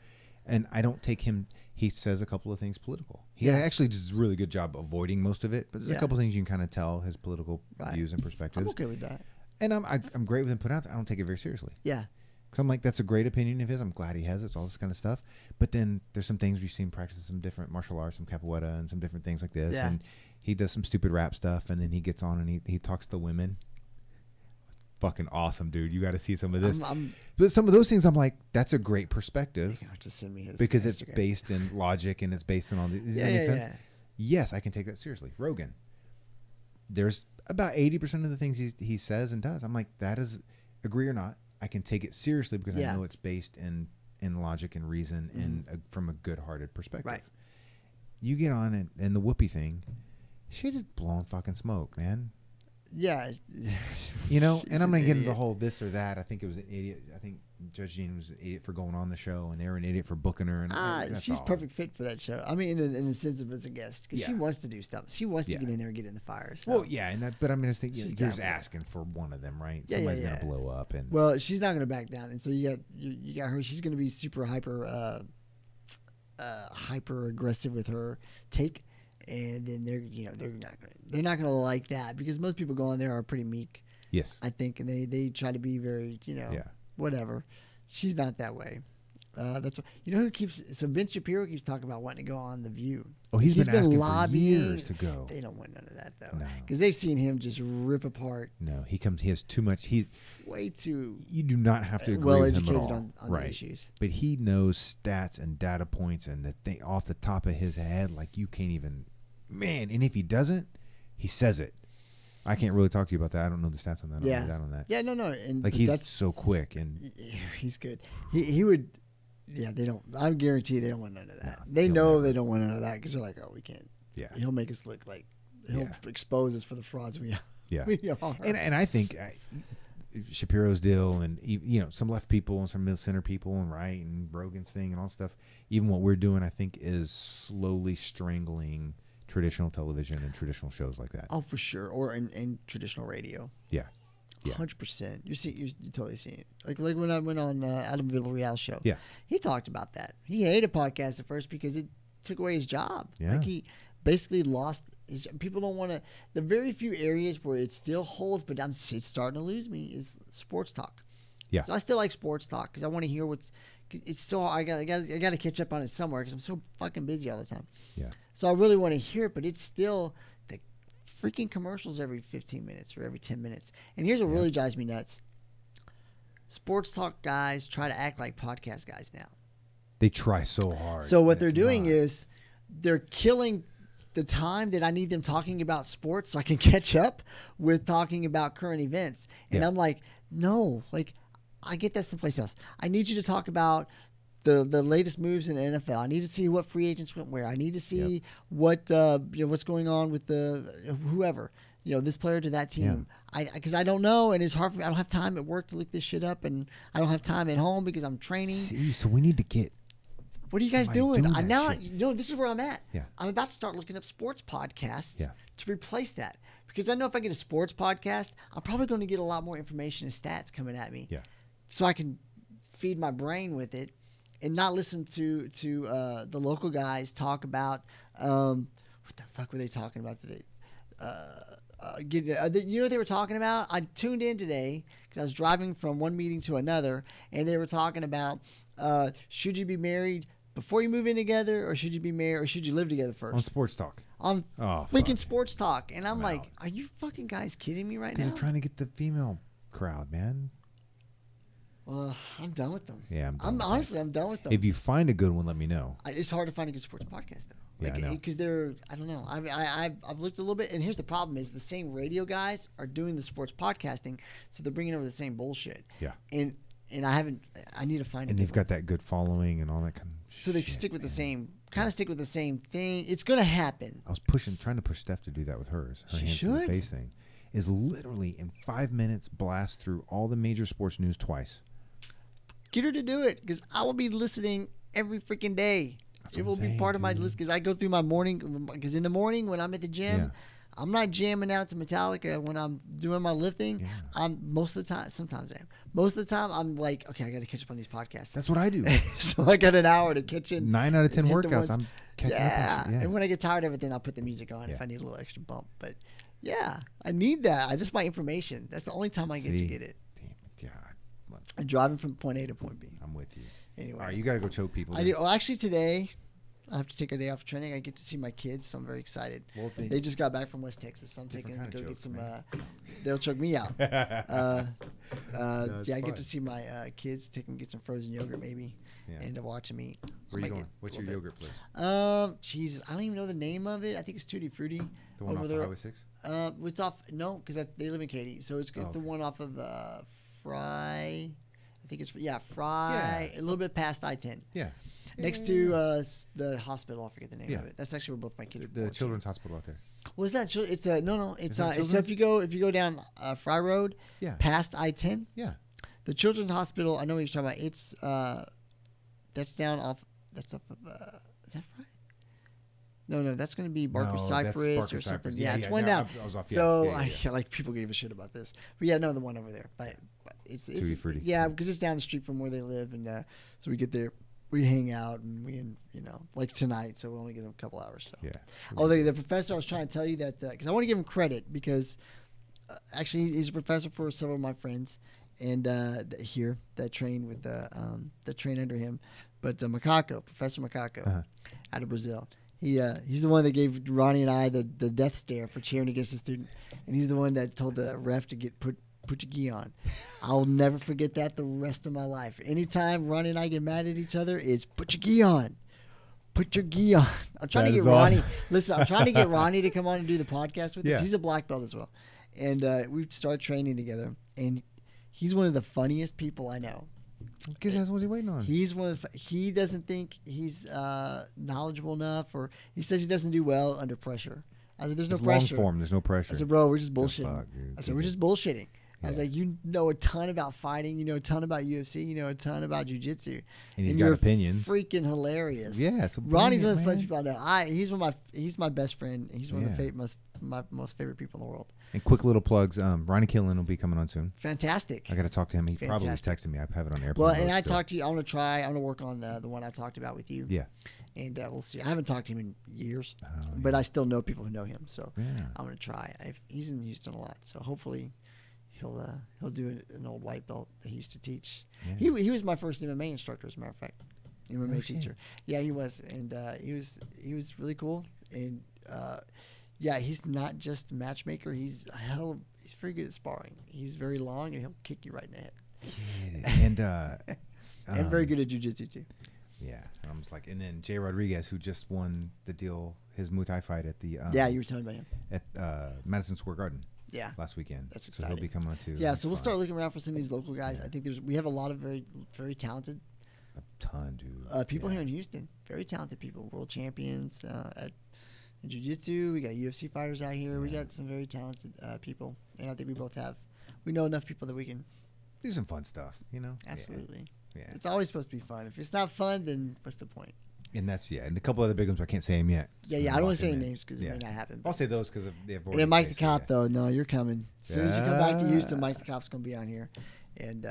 And I don't take him. He says a couple of things political. He actually does a really good job avoiding most of it, but there's a couple of things you can kind of tell his political views and perspectives. I'm okay with that. And I'm great with him putting out there. I don't take it very seriously. Yeah. Because I'm like, that's a great opinion of his. I'm glad he has it. It's all this kind of stuff. But then there's some things we've seen practice some different martial arts, some capoeira, and some different things like this. Yeah. And he does some stupid rap stuff, and then he gets on and he talks to women. Fucking awesome, dude. You got to see some of this. But some of those things, I'm like, that's a great perspective. You have to send me his because Instagram. It's based in logic and it's based in all these. Does that make sense? Yes, I can take that seriously. Rogan. There's about 80% of the things he says and does. I'm like, that is, agree or not, I can take it seriously because I know it's based in logic and reason and from a good-hearted perspective. Right. You get on and the Whoopi thing, shit is blowing fucking smoke, man. Yeah. You know, and I'm going to get into the whole this or that. I think it was an idiot. I think Judge Jean was an idiot for going on the show, and they were an idiot for booking her. And she's perfect fit for that show. I mean, in the sense of as a guest, because she wants to do stuff. She wants to get in there and get in the fire. So. Well, yeah, but I mean, I just think you're just asking for one of them, right? Somebody's going to blow up. And well, she's not going to back down, and so you got her. She's going to be super hyper aggressive with her take. And then they're not gonna like that because most people go on there are pretty meek. Yes, I think, and they try to be very whatever. She's not that way. That's what, who keeps. So Ben Shapiro keeps talking about wanting to go on The View. Oh, he's been asking lobbying for years to go. They don't want none of that though, no, because they've seen him just rip apart. No, he has too much. He's way too. You do not have to agree well with him educated at all. on the issues, but he knows stats and data points and the thing off the top of his head like you can't even. Man, and if he doesn't, he says it. I can't really talk to you about that. I don't know the stats on that. Yeah, down on that. Yeah, no, and like he's so quick and he's good. He would. Yeah, they don't. I guarantee they don't want none of that. No, they know they don't want none of that because they're like, oh, we can't. Yeah, he'll make us look like he'll expose us for the frauds we are. Yeah, we are. And I think Shapiro's deal and some left people and some middle center people and right and Rogan's thing and all stuff. Even what we're doing, I think, is slowly strangling traditional television and traditional shows like that. Oh, for sure. Or in traditional radio. Yeah. 100%. You're totally seeing it. Like when I went on Adam Villarreal's show. Yeah. He talked about that. He hated podcasts at first because it took away his job. Yeah. Like he basically lost his. People don't want to. The very few areas where it still holds, but it's starting to lose me is sports talk. Yeah. So I still like sports talk because I want to hear what's. It's so I got to catch up on it somewhere because I'm so fucking busy all the time. Yeah. So I really want to hear it, but it's still the freaking commercials every 15 minutes or every 10 minutes. And here's what really drives me nuts. Sports talk guys try to act like podcast guys now. They try so hard. So what they're doing is they're killing the time that I need them talking about sports so I can catch up with talking about current events. And I'm like, no, like I get that someplace else. I need you to talk about the latest moves in the NFL. I need to see what free agents went where. I need to see what what's going on with the whoever. This player to that team. Because I don't know, and it's hard for me. I don't have time at work to look this shit up, and I don't have time at home because I'm training. See, so we need to get. What are you guys doing? Shit. This is where I'm at. Yeah. I'm about to start looking up sports podcasts to replace that because I know if I get a sports podcast, I'm probably going to get a lot more information and stats coming at me. Yeah. So I can feed my brain with it and not listen to the local guys talk about what the fuck were they talking about today? You know what they were talking about? I tuned in today because I was driving from one meeting to another, and they were talking about should you be married before you move in together, or should you be married, or should you live together first? On sports talk. On freaking sports talk, and I'm like, are you fucking guys kidding me right now? Because they're trying to get the female crowd, man. Well, I'm done with them. Yeah, I'm done with them. If you find a good one, let me know. It's hard to find a good sports podcast though. Yeah, I know. Because they're, I don't know. I've looked a little bit, and here's the problem: is the same radio guys are doing the sports podcasting, so they're bringing over the same bullshit. Yeah. And and I need to find. And they've got that good following and all that kind of. So they stick with the same. Kind of stick with the same thing. It's gonna happen. I was trying to push Steph to do that with hers. Her She hands to the should. face thing is literally in 5 minutes blast through all the major sports news twice. Get her to do it because I will be listening every freaking day. It will be part of my list because I go through my morning. Because in the morning when I'm at the gym, I'm not jamming out to Metallica when I'm doing my lifting. Yeah. I'm most of the time. Sometimes I am. Most of the time I'm like, okay, I got to catch up on these podcasts. That's what I do. So I got an hour to catch in. 9 out of 10 hit the workouts, ones- I'm catching up. On, And when I get tired of it, then I'll put the music on if I need a little extra bump. But yeah, I need that. That's my information. That's the only time I get to get it. Damn it. Yeah. I'm driving from point A to point B. I'm with you. Anyway. All right, you got to go choke people. I do. Well, actually, today I have to take a day off of training. I get to see my kids, so I'm very excited. Well, they just got back from West Texas, so I'm taking them to go get some. They'll choke me out. No, I get to see my kids, take them get some frozen yogurt maybe, and to watch them eat. Where are you going? What's your yogurt place? Jesus, I don't even know the name of it. I think it's Tutti Frutti. The one over off there. Highway 6? It's off. No, because they live in Katy, so it's the one off of Fry. I think it's Fry. A little bit past I-10. Yeah. Next to the hospital, I forget the name of it. That's actually where both my kids. The Children's Hospital out there. Well, it's not. It's no. It's so Children's? if you go down Fry Road, past I-10. Yeah. The Children's Hospital. I know what you're talking about. It's that's down off. That's up of. Is that Fry? No, that's going to be Barker Cypress Barker or something. Cypress. Yeah, it's one down. I was off. So I like people gave a shit about this, but the one over there. But it's Tutti Frutti. Yeah, because it's down the street from where they live, and so we get there. We hang out and like tonight, so we only get a couple hours. So. Yeah. Although the professor, I was trying to tell you that because I want to give him credit because actually he's a professor for several of my friends and here that train with that train under him, but Professor Macaco out of Brazil. He's the one that gave Ronnie and I the death stare for cheering against the student, and he's the one that told the ref to put your gi on. I'll never forget that the rest of my life. Anytime Ronnie and I get mad at each other, it's put your gi on. Put your gi on. I'm trying to get Ronnie. Awesome. Listen, I'm trying to get Ronnie to come on and do the podcast with us. He's a black belt as well. And we started training together. And he's one of the funniest people I know. Because that's what he's waiting on. He doesn't think he's knowledgeable enough, or he says he doesn't do well under pressure. I said, there's no pressure. Long form, there's no pressure. I said, bro, we're just bullshitting. I said, we're just bullshitting. I was like, you know a ton about fighting, you know a ton about UFC, you know a ton about jiu-jitsu. And he's got opinions. Freaking hilarious. Yeah, so Ronnie's one of the funniest people I know. He's my best friend. He's one of my most favorite people in the world. And quick little plugs, Ronnie Killen will be coming on soon. Fantastic. I got to talk to him. He probably was texting me. I have it on airplane. Well, and I talked to you. I'm going to work on the one I talked about with you. Yeah. And we'll see. I haven't talked to him in years, but I still know people who know him. So I'm going to try. He's in Houston a lot, so hopefully he'll do an old white belt that he used to teach. Yeah. He was my first MMA instructor, as a matter of fact, MMA teacher. Yeah, he was, and he was really cool. And he's not just a matchmaker. He's very good at sparring. He's very long, and he'll kick you right in the head. And very good at jiu-jitsu too. Yeah, and I'm just like, and then Jay Rodriguez, who just won the deal, his Muay Thai fight at the you were telling me about him at Madison Square Garden. Yeah, last weekend. That's exciting. So he'll be coming on too. Yeah, so we'll start looking around for some of these local guys. I think we have a lot of very, very talented. A ton, dude. People here in Houston, very talented people, world champions at jiu-jitsu. We got UFC fighters out here. We got some very talented people, and I think we know enough people that we can do some fun stuff. Absolutely. Yeah. It's always supposed to be fun. If it's not fun, then what's the point? And and a couple other big ones, I can't say them yet. Yeah, I don't want to say any names because it may not happen. I'll say those because they've already. And then Mike the Cop, though, no, you're coming. As soon as you come back to Houston, Mike the Cop's going to be on here. And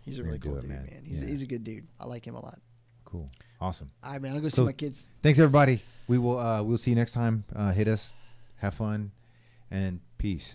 he's a really cool dude, man. He's a good dude. I like him a lot. Cool. Awesome. All right, man. I'll go see my kids. Thanks, everybody. We'll see you next time. Hit us. Have fun. And peace.